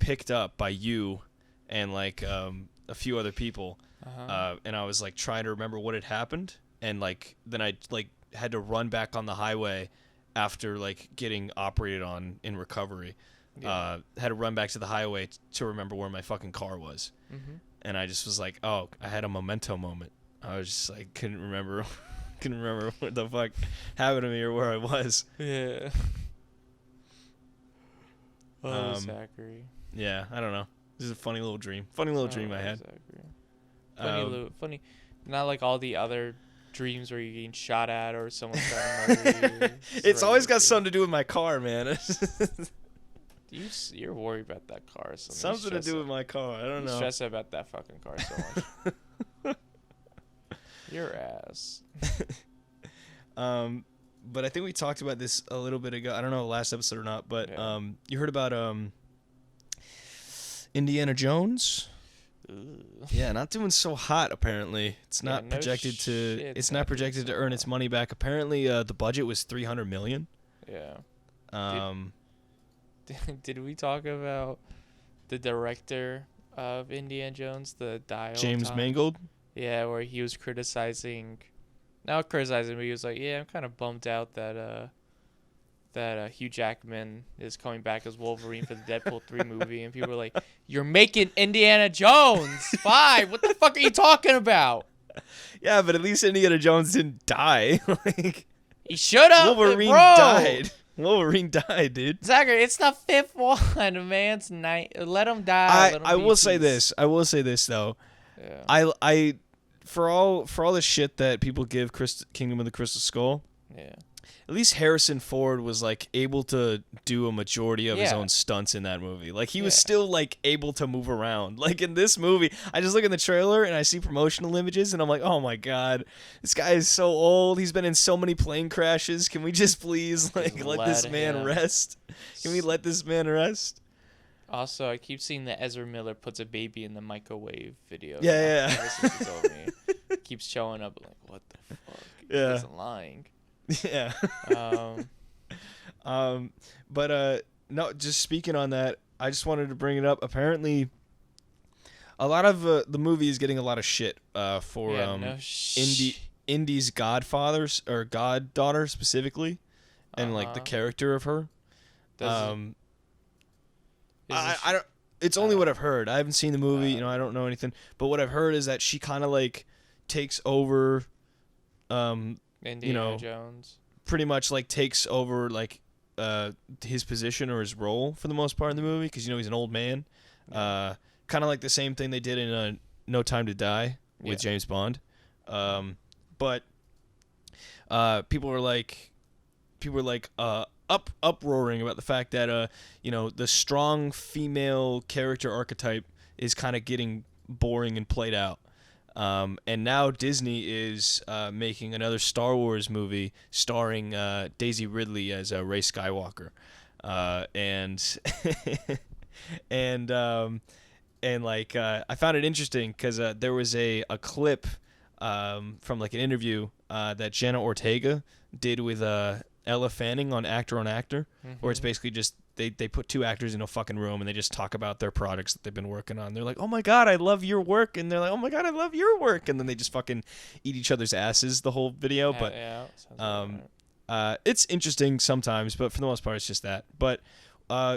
picked up by you and a few other people, and I was trying to remember what had happened. And then I had to run back on the highway after getting operated on in recovery. Had to run back to the highway to remember where my fucking car was. And I just was I had a Momento moment. I was just couldn't remember what the fuck happened to me or where I was. Yeah. Oh, Zachary. Yeah, I don't know. This is a funny little dream. Funny little dream I had. Zachary. Funny. Not all the other dreams where you're getting shot at or someone's trying to murder you. It's always got something to do with my car, man. You're worried about that car. Something to do with my car. I don't know. You stress about that fucking car so much. Your ass. But I think we talked about this a little bit ago. I don't know last episode or not, but you heard about Indiana Jones? Ooh. Yeah, not doing so hot apparently. It's not projected to earn its money back. Apparently the budget was $300 million. Yeah. Did we talk about the director of Indiana Jones, the Dial? James Mangold? Yeah, where he was criticizing, not criticizing, but he was like, yeah, I'm kind of bummed out that Hugh Jackman is coming back as Wolverine for the Deadpool 3 movie. And people were like, you're making Indiana Jones 5. What the fuck are you talking about? Yeah, but at least Indiana Jones didn't die. He should have. Wolverine died. Wolverine died, dude. Zachary, it's the 5th one, man. It's let him die. I will say this. I will say this though. Yeah. I for all the shit that people give Kingdom of the Crystal Skull. Yeah. At least Harrison Ford was able to do a majority of his own stunts in that movie. He was still able to move around. In this movie, I just look in the trailer and I see promotional images and I'm like, oh my god, this guy is so old. He's been in so many plane crashes. Can we just please let this man rest? Can we let this man rest? Also, I keep seeing that Ezra Miller puts a baby in the microwave video. Yeah. Ever since he told me. It keeps showing up what the fuck? He wasn't lying. Yeah. But no, just speaking on that, I just wanted to bring it up. Apparently, a lot of the movie is getting a lot of shit for Indy's godfathers or goddaughter specifically, and the character of her. I don't. It's only what I've heard. I haven't seen the movie. I don't know anything. But what I've heard is that she kind of takes over. Indiana Jones pretty much takes over his position or his role for the most part in the movie because he's an old man. Kind of the same thing they did in No Time to Die with James Bond. But people were uproaring about the fact that the strong female character archetype is kind of getting boring and played out. And now Disney is making another Star Wars movie starring Daisy Ridley as Rey Skywalker, and I found it interesting because there was a clip from like an interview that Jenna Ortega did with Ella Fanning on Actor on Actor, where it's basically just they put two actors in a fucking room and they just talk about their products that they've been working on. They're like, "Oh my god, I love your work," and they're like, "Oh my god, I love your work," and then they just fucking eat each other's asses the whole video. But it's interesting sometimes, but for the most part, it's just that. But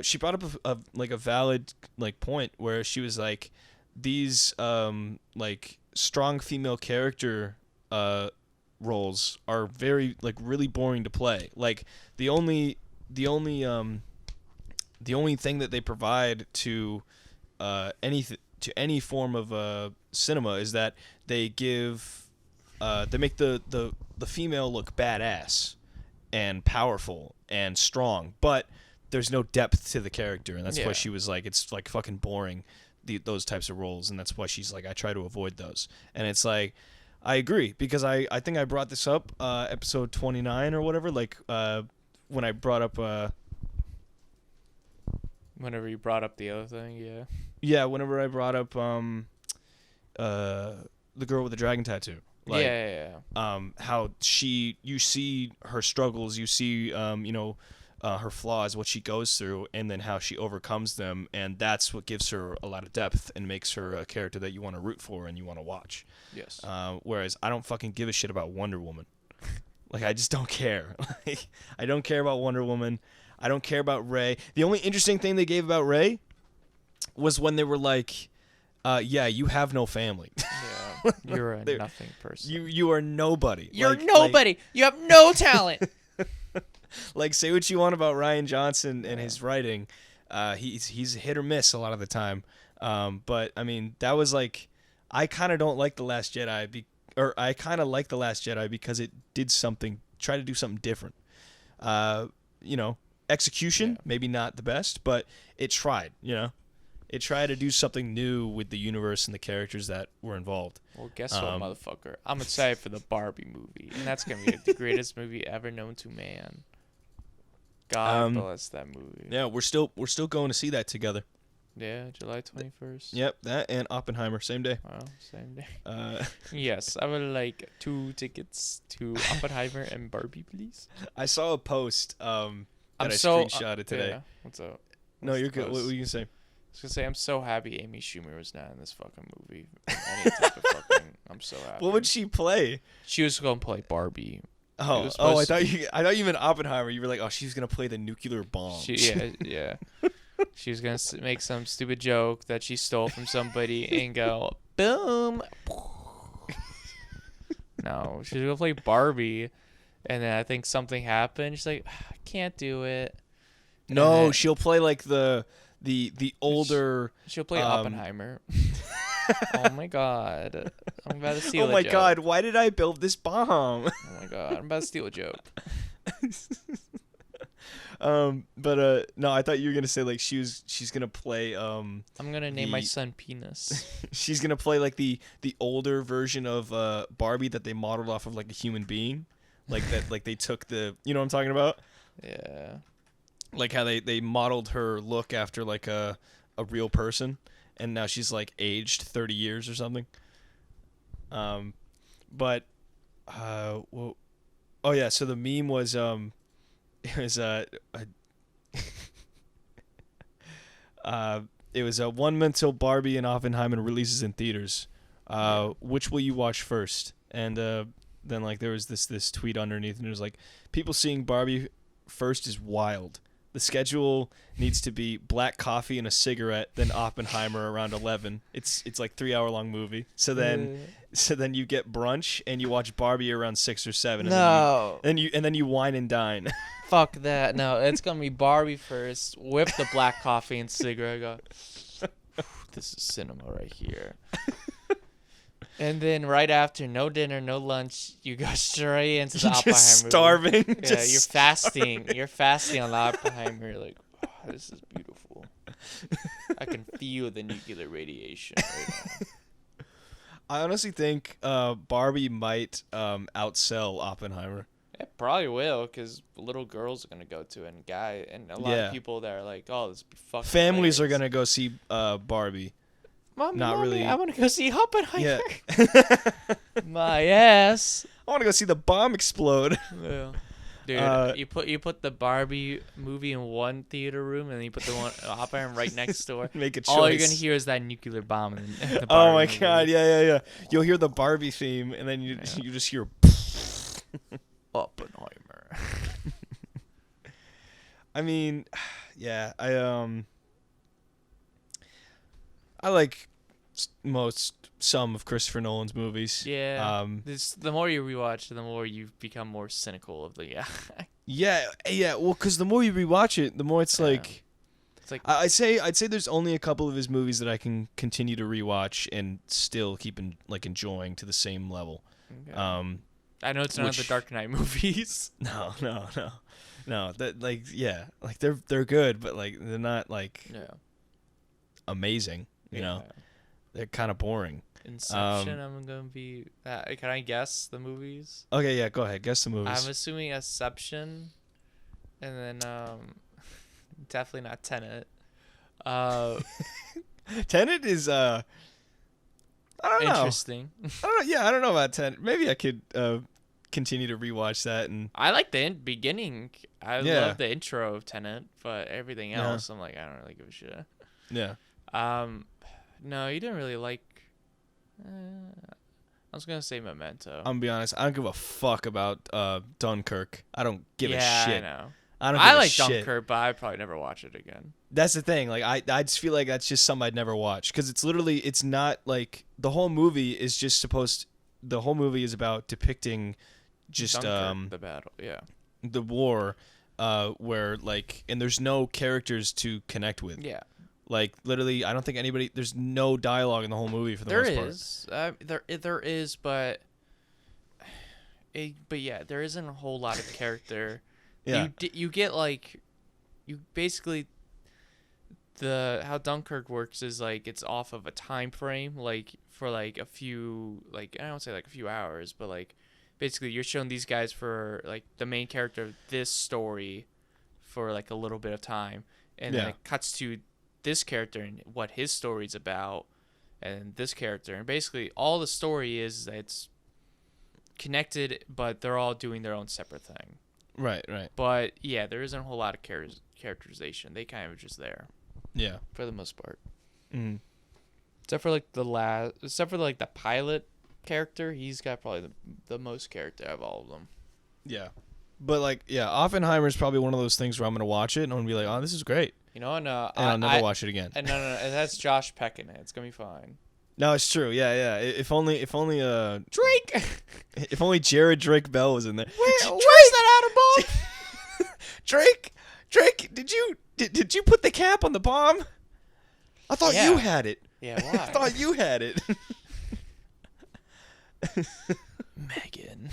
she brought up a valid point where she was like, these strong female character roles are very really boring to play. Like the only thing that they provide to any form of cinema is that they make the female look badass and powerful and strong, but there's no depth to the character, and that's why she was like, it's like fucking boring, those types of roles, and that's why she's like, I try to avoid those. And it's like, I agree, because I think I brought this up episode 29 or whatever, when I brought up whenever you brought up the other thing, whenever I brought up the girl with the dragon tattoo. How you see her struggles, you see her flaws, what she goes through, and then how she overcomes them, and that's what gives her a lot of depth and makes her a character that you want to root for and you want to watch. Yes. Whereas I don't fucking give a shit about Wonder Woman. I just don't care. I don't care about Wonder Woman. I don't care about Rey. The only interesting thing they gave about Rey was when they were like, you have no family. Yeah, you're a nothing person. You are nobody. You're nobody. You have no talent. Say what you want about Rian Johnson and his writing. He's hit or miss a lot of the time. But I mean, that was I kind of don't like The Last Jedi, I kind of like The Last Jedi because it did try to do something different. Execution, maybe not the best, but it tried, It tried to do something new with the universe and the characters that were involved. Well, guess what, motherfucker? I'm excited for the Barbie movie, and that's going to be the greatest movie ever known to man. God bless that movie. Yeah, we're still going to see that together. Yeah, July 21st. Yep, that and Oppenheimer, same day. Wow, same day. Yes, I would like 2 tickets to Oppenheimer and Barbie, please. I saw a post that I screenshotted today. Yeah. What's up? No, you're good. What were you going to say? I was going to say, I'm so happy Amy Schumer was not in this fucking movie. Any type of fucking, I'm so happy. What would she play? She was going to play Barbie. I thought you meant Oppenheimer. You were like, oh, she's going to play the nuclear bomb. Yeah. She was going to make some stupid joke that she stole from somebody and go, boom. No, she's going to play Barbie. And then I think something happened. She's like, I can't do it. No, she'll play the older. She'll play Oppenheimer. Oh my god, I'm about to steal. Oh my god, why did I build this bomb? Oh my god, I'm about to steal a joke. No, I thought you were gonna say she's gonna play. I'm gonna name my son Penis. She's gonna play the older version of Barbie that they modeled off of a human being. They took the, you know what I'm talking about? Yeah. How they modeled her look after a real person, and now she's aged 30 years or something. So the meme was it was one month till Barbie and Oppenheimer releases in theaters. Which will you watch first? And then there was this tweet underneath, and it was people seeing Barbie first is wild. The schedule needs to be black coffee and a cigarette, then Oppenheimer around 11. It's 3-hour long movie. So then you get brunch and you watch Barbie around 6 or 7. And then you wine and dine. Fuck that. No, it's gonna be Barbie first with the black coffee and cigarette. This is cinema right here. And then right after, no dinner, no lunch, you go straight into the Oppenheimer just starving. movie. Yeah, you're fasting. You're fasting on the Oppenheimer. You're like, oh, this is beautiful. I can feel the nuclear radiation right now. I honestly think Barbie might outsell Oppenheimer. It probably will, because little girls are going to go to it, and a lot of people that are like, oh, this would be fucking Families hilarious. are going to go see Barbie. Mommy, really. I want to go see Oppenheimer. Yeah. My ass. I want to go see the bomb explode. Yeah. Dude, you put the Barbie movie in one theater room, and then you put the one Oppenheimer right next door. Make a choice. All you're gonna hear is that nuclear bomb. In the Barbie oh my movie. god, yeah. You'll hear the Barbie theme, and then you just hear Oppenheimer. I mean, yeah, I like some of Christopher Nolan's movies. Yeah. The more you rewatch, the more you become more cynical of the Yeah. Well, because the more you rewatch it, the more it's like. It's like I'd say there's only a couple of his movies that I can continue to rewatch and still keep enjoying to the same level. Okay. I know it's not the Dark Knight movies. No. That they're good, but like they're not amazing. You know, they're kind of boring. Inception. I'm gonna be. Can I guess the movies? Okay, yeah, go ahead. Guess the movies. I'm assuming Inception, and then definitely not Tenet. Tenet is I don't know. Interesting. I don't know about Tenet. Maybe I could continue to rewatch that. And I like the beginning. I love the intro of Tenet, but everything else, I'm like, I don't really give a shit. Yeah. No, you didn't really like. I was gonna say Memento. I'm gonna be honest. I don't give a fuck about Dunkirk. I don't give a shit. I know. I don't. Give like a shit. Dunkirk, but I probably never watch it again. That's the thing. Like I just feel like that's just something I'd never watch because it's not like the whole movie is just supposed. The whole movie is about depicting just Dunkirk, the battle, the war, where and there's no characters to connect with. Yeah. Like literally, I don't think anybody. There's no dialogue in the whole movie for the most part. There is, but yeah, there isn't a whole lot of character. Yeah. You get you basically how Dunkirk works is it's off of a time frame for a few I don't say a few hours, but basically you're showing these guys for the main character of this story for a little bit of time, and then it cuts to this character and what his story's about, and this character, and basically all the story is that it's connected, but they're all doing their own separate thing. Right. But yeah, there isn't a whole lot of characterization. They kind of just there. Yeah. For the most part. Mm. Except for the pilot character, he's got probably the most character of all of them. Yeah. But Oppenheimer is probably one of those things where I'm gonna watch it and I'm gonna be like, oh, this is great. You know, and I'll never watch it again. No, and that's Josh Peck in it. It's gonna be fine. No, it's true. Yeah. If only Drake. If only Jared Drake Bell was in there. Where's that atom bomb? Drake, did you put the cap on the bomb? I thought you had it. Yeah, why? I thought you had it. Megan.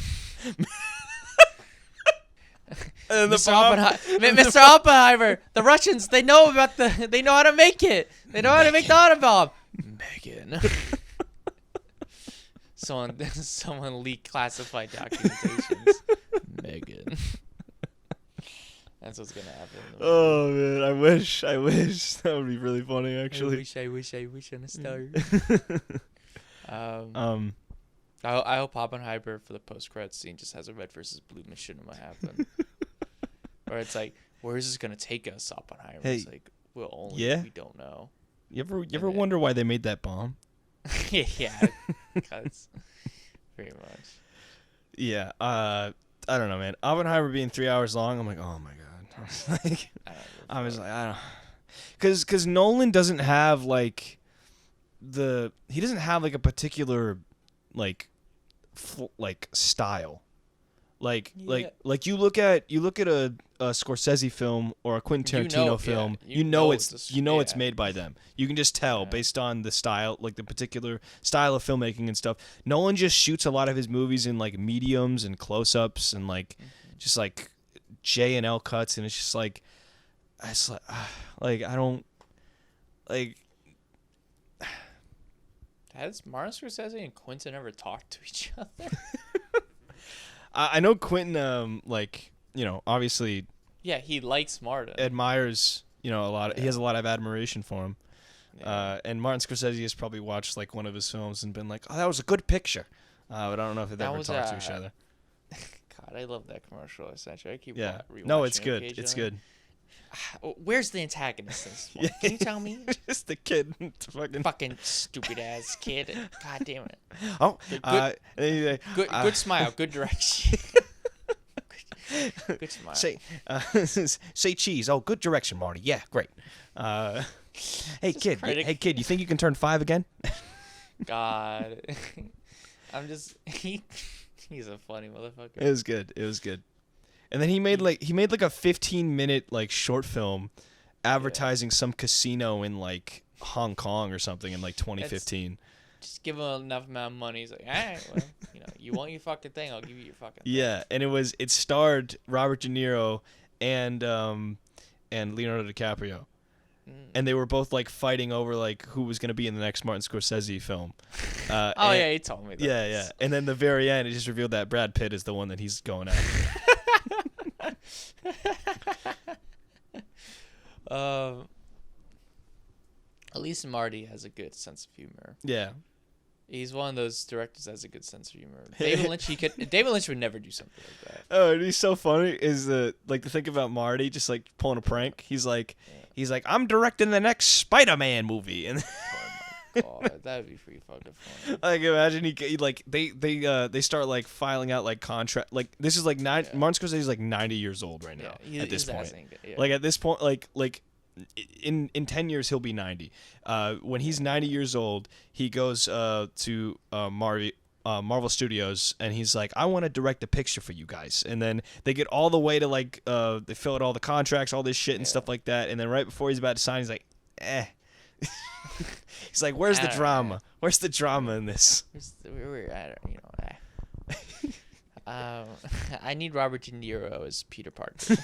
And Mr. Oppenheimer, the Russians, they know how to make it. They know how to make the atom bomb. Megan. Someone leaked classified documentations. Megan. That's what's gonna happen. Oh man, I wish. That would be really funny, actually. I wish on a star. I hope Oppenheimer for the post-credit scene just has a red versus blue Machinima happen. Or it's where is this gonna take us, Oppenheimer? Hey, it's we don't know. You ever wonder why they made that bomb? Yeah, because pretty much. Yeah, I don't know, man. Oppenheimer being 3 hours long, I'm like, oh my god. I was like, I don't, because Nolan doesn't have he doesn't have a particular style. Like you look at a Scorsese film or a Quentin Tarantino film, you know it's made by them. You can just tell based on the style, like the particular style of filmmaking and stuff. Nolan just shoots a lot of his movies in like mediums and close-ups and like just like J and L cuts, and it's just like I don't like. Has Martin Scorsese and Quentin ever talked to each other? I know Quentin, obviously. Yeah, he likes Martin. Admires, a lot. He has a lot of admiration for him. Yeah. And Martin Scorsese has probably watched like one of his films and been like, "Oh, that was a good picture," but I don't know if they've ever talked to each other. God, I love that commercial. Essentially, I keep rewatching. No, it's good. It's good. Where's the antagonist in this one? Can you tell me? Just the kid. Fucking stupid ass kid. God damn it. Oh, good smile. Good direction. Good smile. Say cheese. Oh, good direction, Marty. Yeah, great. Hey kid, you think you can turn 5 again? God. He's a funny motherfucker. It was good. And then he made like a 15-minute like short film advertising some casino in like Hong Kong or something in like 2015. Just give him enough amount of money. He's like, all right, well, you want your fucking thing, I'll give you your fucking thing. Yeah, and it starred Robert De Niro and Leonardo DiCaprio. And they were both like fighting over like who was going to be in the next Martin Scorsese film. Yeah, he told me that. Yeah. And then the very end, it just revealed that Brad Pitt is the one that he's going after. At least Marty has a good sense of humor. Yeah. He's one of those directors that has a good sense of humor. David Lynch would never do something like that. Oh, and he's so funny is to think about Marty just like pulling a prank. He's like, I'm directing the next Spider-Man movie, and oh my God, that'd be pretty fucking funny. Like imagine he like they start like filing out like contract, like this is like Martin Scorsese is like 90 years old right now at this point. Like at this point, like in 10 years he'll be 90. When he's 90 years old, he goes to Marvel Studios, and he's like, I want to direct a picture for you guys. And then they get all the way to like they fill out all the contracts, all this shit and stuff like that. And then right before he's about to sign, he's like, he's like, where's the drama? Where's the drama in this? I need Robert De Niro as Peter Parker.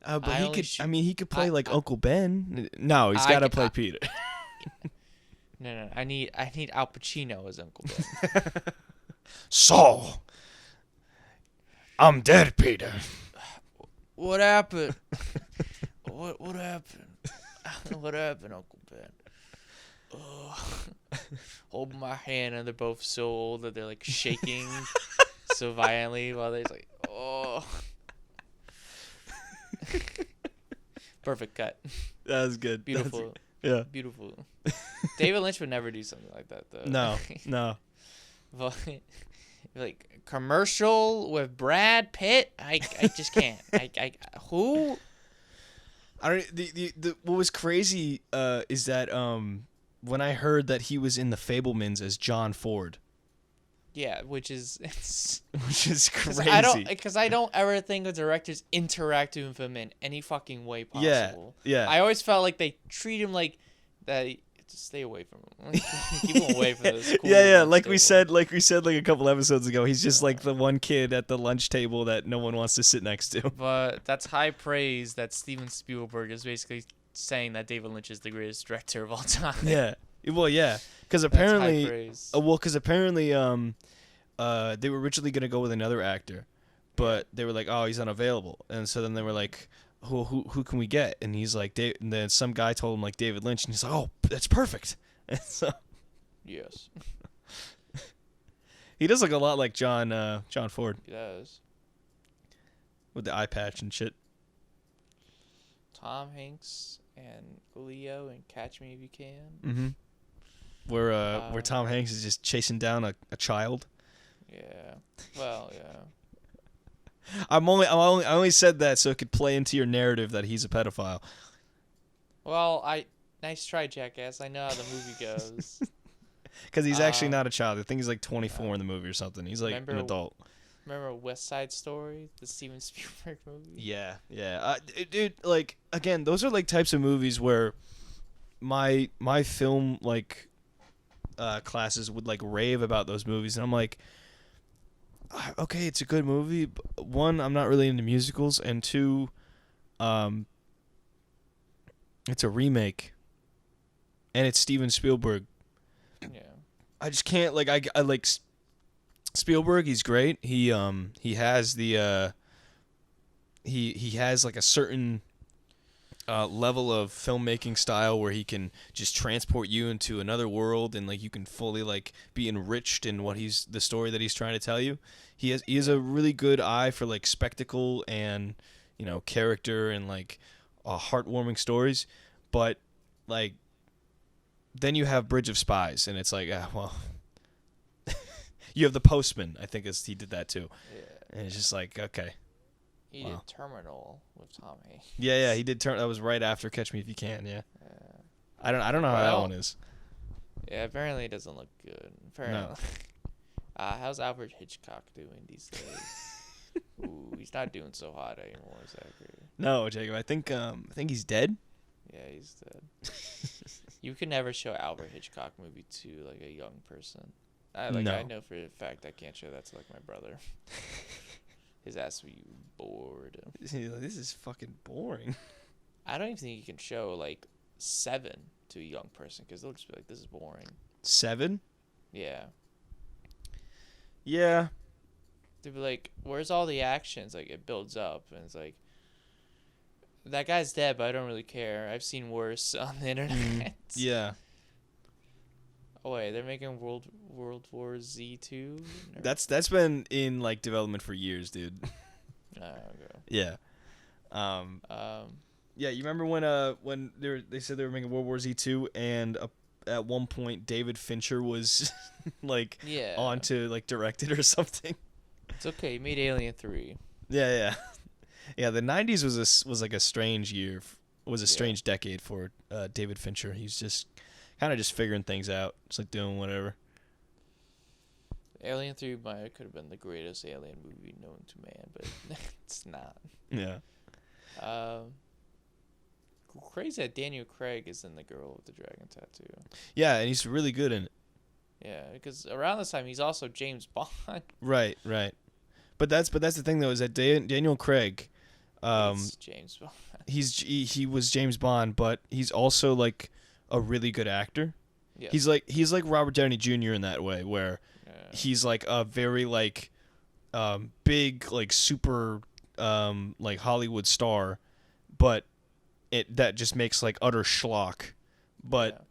But he could play like Uncle Ben. No, he's got to play Peter. No. I need Al Pacino as Uncle Ben. So, I'm dead, Peter. What happened? What happened? What happened, Uncle Ben? Hold my hand, and they're both so old that they're like shaking so violently while they're like, oh. Perfect cut. That was good. Beautiful. Yeah. Beautiful. David Lynch would never do something like that, though. No. But, like commercial with Brad Pitt, I just can't. Who? I don't. The what was crazy is that when I heard that he was in The Fabelmans as John Ford. Yeah, which is crazy. I don't ever think of directors interacting with him in any fucking way possible. Yeah. I always felt like they treat him like that. Just stay away from him. Keep him away from this. Cool Yeah. Like we said like a couple episodes ago, he's just like the one kid at the lunch table that no one wants to sit next to. But that's high praise that Steven Spielberg is basically saying that David Lynch is the greatest director of all time. Yeah. Well, yeah. Because apparently, they were originally gonna go with another actor, but they were like, "Oh, he's unavailable," and so then they were like, "Who can we get?" And he's like, and then some guy told him like David Lynch, and he's like, "Oh, that's perfect." And so, yes, he does look a lot like John Ford. He does, with the eye patch and shit. Tom Hanks and Leo and Catch Me If You Can. Mm-hmm. Where Tom Hanks is just chasing down a child. Yeah. Well, yeah. I only said that so it could play into your narrative that he's a pedophile. Well, nice try, jackass. I know how the movie goes. Because he's actually not a child. I think he's like 24 in the movie or something. He's like an adult. Remember West Side Story, the Steven Spielberg movie? Yeah. Dude, like, again, those are like types of movies where my film like classes would like rave about those movies, and I'm like, okay, it's a good movie. But one, I'm not really into musicals, and two, it's a remake, and it's Steven Spielberg. Yeah. I just can't like I like Spielberg. He's great. He has the he has like a certain level of filmmaking style where he can just transport you into another world, and like you can fully like be enriched in what the story that he's trying to tell you. He has a really good eye for like spectacle and, you know, character and like heartwarming stories, but like then you have Bridge of Spies, and it's like, well, you have The Postman. I think he did that too. Yeah. And it's just like, okay. He did Terminal with Tom Hanks. Yeah, he did That was right after Catch Me If You Can. Yeah. I don't know how that one is. Yeah, apparently it doesn't look good. Apparently. No. How's Alfred Hitchcock doing these days? Ooh, he's not doing so hot anymore, Zachary. No, Jacob. I think he's dead. Yeah, he's dead. You can never show Alfred Hitchcock movie to like a young person. I know for a fact I can't show that to like my brother. His ass would be bored. This is fucking boring. I don't even think you can show like Seven to a young person because they'll just be like, "This is boring." Seven? Yeah. Yeah. They'd be like, "Where's all the actions?" Like it builds up, and it's like, that guy's dead, but I don't really care. I've seen worse on the internet. Yeah. Oh wait, they're making World War Z 2? That's been in like development for years, dude. Okay. Yeah. Yeah, you remember when they said they were making World War Z 2, and at one point David Fincher was like on to like direct it or something. It's okay. He made Alien 3. Yeah. Yeah, the 90s was like a strange year. Was a strange decade for David Fincher. He's just kind of just figuring things out. Just like doing whatever. Alien 3 could have been the greatest alien movie known to man, but it's not. Yeah. Crazy that Daniel Craig is in The Girl with the Dragon Tattoo. Yeah, and he's really good in it. Yeah, because around this time he's also James Bond. Right. But that's the thing though, is that Daniel Craig, it's James Bond. he was James Bond, but he's also like a really good actor. Yeah. He's like Robert Downey Jr. in that way, where he's like a very like big like super like Hollywood star, but that just makes like utter schlock. But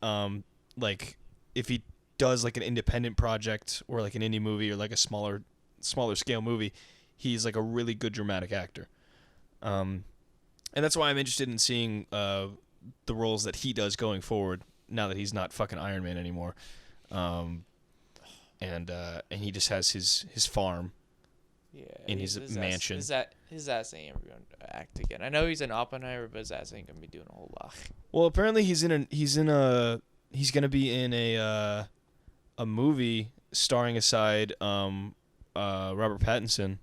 like if he does like an independent project or like an indie movie or like a smaller scale movie, he's like a really good dramatic actor. And that's why I'm interested in seeing the roles that he does going forward now that he's not fucking Iron Man anymore. And he just has his farm in his mansion. His ass ain't ever going to act again. I know he's in Oppenheimer, but his ass ain't going to be doing a whole lot. Well, apparently he's going to be in a movie starring aside Robert Pattinson.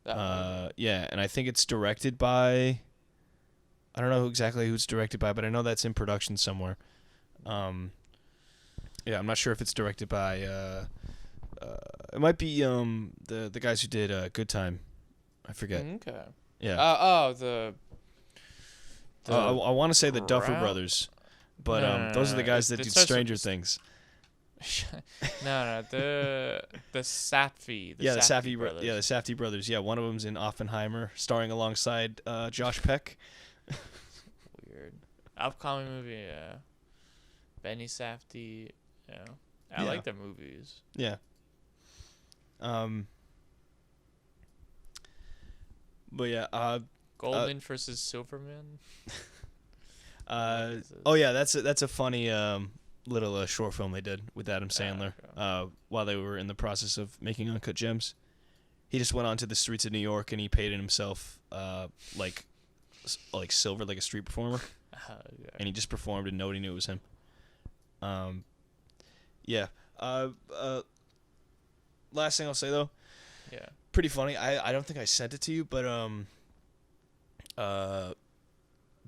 Yeah, and I think it's directed by, I don't know exactly who it's directed by, but I know that's in production somewhere. Yeah, I'm not sure if it's directed by it might be the guys who did Good Time. I forget. Okay. Yeah. I want to say the Duffer Brothers, but those are the guys that did Stranger Things. No, the Safdie. The Safdie brothers. Yeah, the Safdie brothers. Yeah, one of them's in Oppenheimer, starring alongside Josh Peck. Weird. Upcoming movie. Yeah. Benny Safdie. Yeah. I like their movies. Yeah. But yeah. Goldman versus Silverman. Oh yeah, that's a funny little short film they did with Adam Sandler while they were in the process of making Uncut Gems. He just went onto the streets of New York and he painted himself like silver, like a street performer, and he just performed and nobody knew it was him. Yeah. Last thing I'll say though. Yeah. Pretty funny. I don't think I sent it to you, but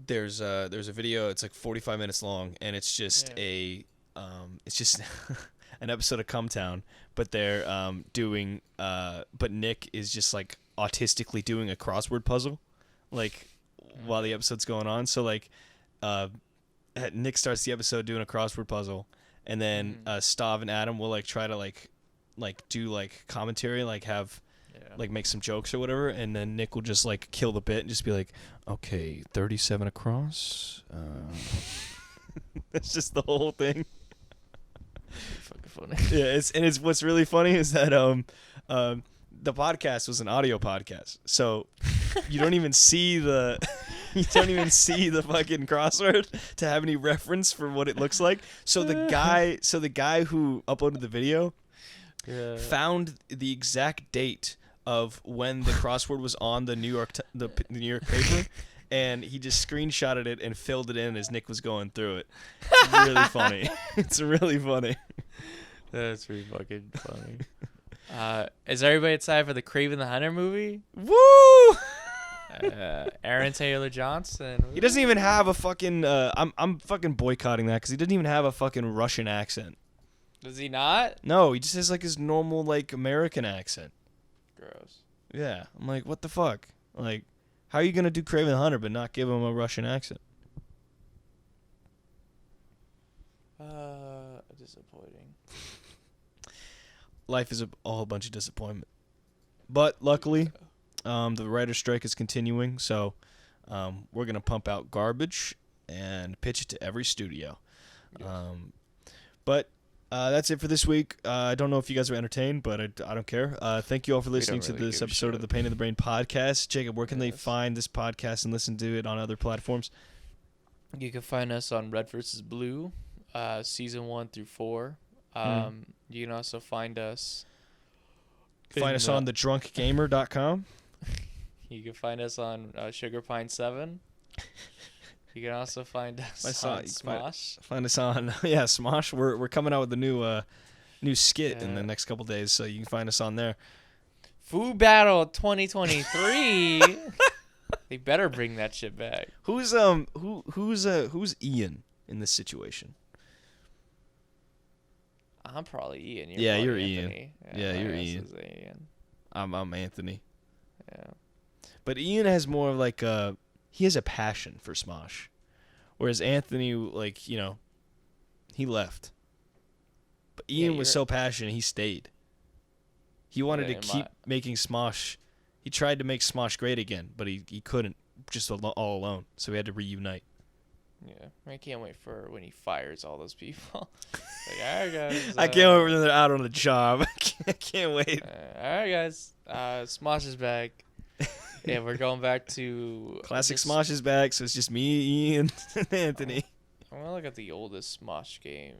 there's a video. It's like 45 minutes long, and it's just it's just an episode of Cum Town, but they're but Nick is just like autistically doing a crossword puzzle, like while the episode's going on. So like, Nick starts the episode doing a crossword puzzle, and then Stav and Adam will like try to like do like commentary, like have. Like make some jokes or whatever, and then Nick will just like kill the bit and just be like, okay, 37 across. That's just the whole thing. Fucking funny. Yeah, it's what's really funny is that the podcast was an audio podcast, so you don't even see the fucking crossword to have any reference for what it looks like. So the guy who uploaded the video found the exact date of when the crossword was on the New York paper, and he just screenshotted it and filled it in as Nick was going through it. It's really funny. It's really funny. That's pretty fucking funny. Is everybody excited for the Kraven the Hunter movie? Woo! Aaron Taylor Johnson. He doesn't even have a fucking. I'm fucking boycotting that because he doesn't even have a fucking Russian accent. Does he not? No, he just has like his normal like American accent. Gross. Yeah, I'm like, what the fuck? Like, how are you gonna do Kraven the Hunter but not give him a Russian accent? Disappointing. Life is all a bunch of disappointment. But luckily, the writer's strike is continuing, so we're gonna pump out garbage and pitch it to every studio. Yes. But that's it for this week. I don't know if you guys were entertained, but I don't care. Thank you all for listening to this episode of the Pain in the Brain podcast. Jacob, where can they find this podcast and listen to it on other platforms? You can find us on Red vs. Blue, season 1 through 4. You can also find us. Find us on thedrunkgamer.com. You can find us on Sugar Pine 7. You can also find us on Smosh. Find us on Smosh. We're coming out with a new skit in the next couple days, so you can find us on there. Food Battle 2023. They better bring that shit back. Who's Ian in this situation? I'm probably Ian. You're Anthony. Ian. Yeah, you're Ian. Ian. I'm Anthony. Yeah. But Ian has more of like he has a passion for Smosh, whereas Anthony, like, he left. But Ian was so passionate, he stayed. He wanted to keep making Smosh. He tried to make Smosh great again, but he couldn't, just all alone. So he had to reunite. Yeah, I can't wait for when he fires all those people. Like, all right, guys. I can't wait when they're out on the job. I can't wait. All right, guys. Smosh is back. Yeah, we're going back to... Classic Smosh is back, so it's just me, Ian, and Anthony. I'm going to look at the oldest Smosh game.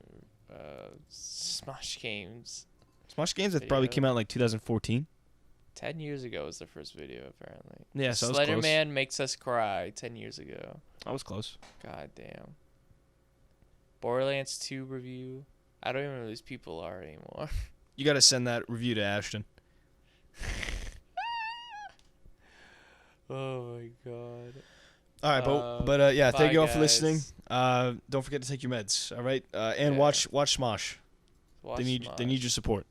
Smosh games. Smosh games that probably came out in like 2014. 10 years ago was the first video, apparently. Yeah, so I was close. Slenderman Makes Us Cry 10 years ago. I was close. God damn. Borderlands 2 review. I don't even know who these people are anymore. You got to send that review to Ashton. Oh my god. All right, but yeah, thank you all for listening. Don't forget to take your meds, all right? And watch Smosh. They need your support.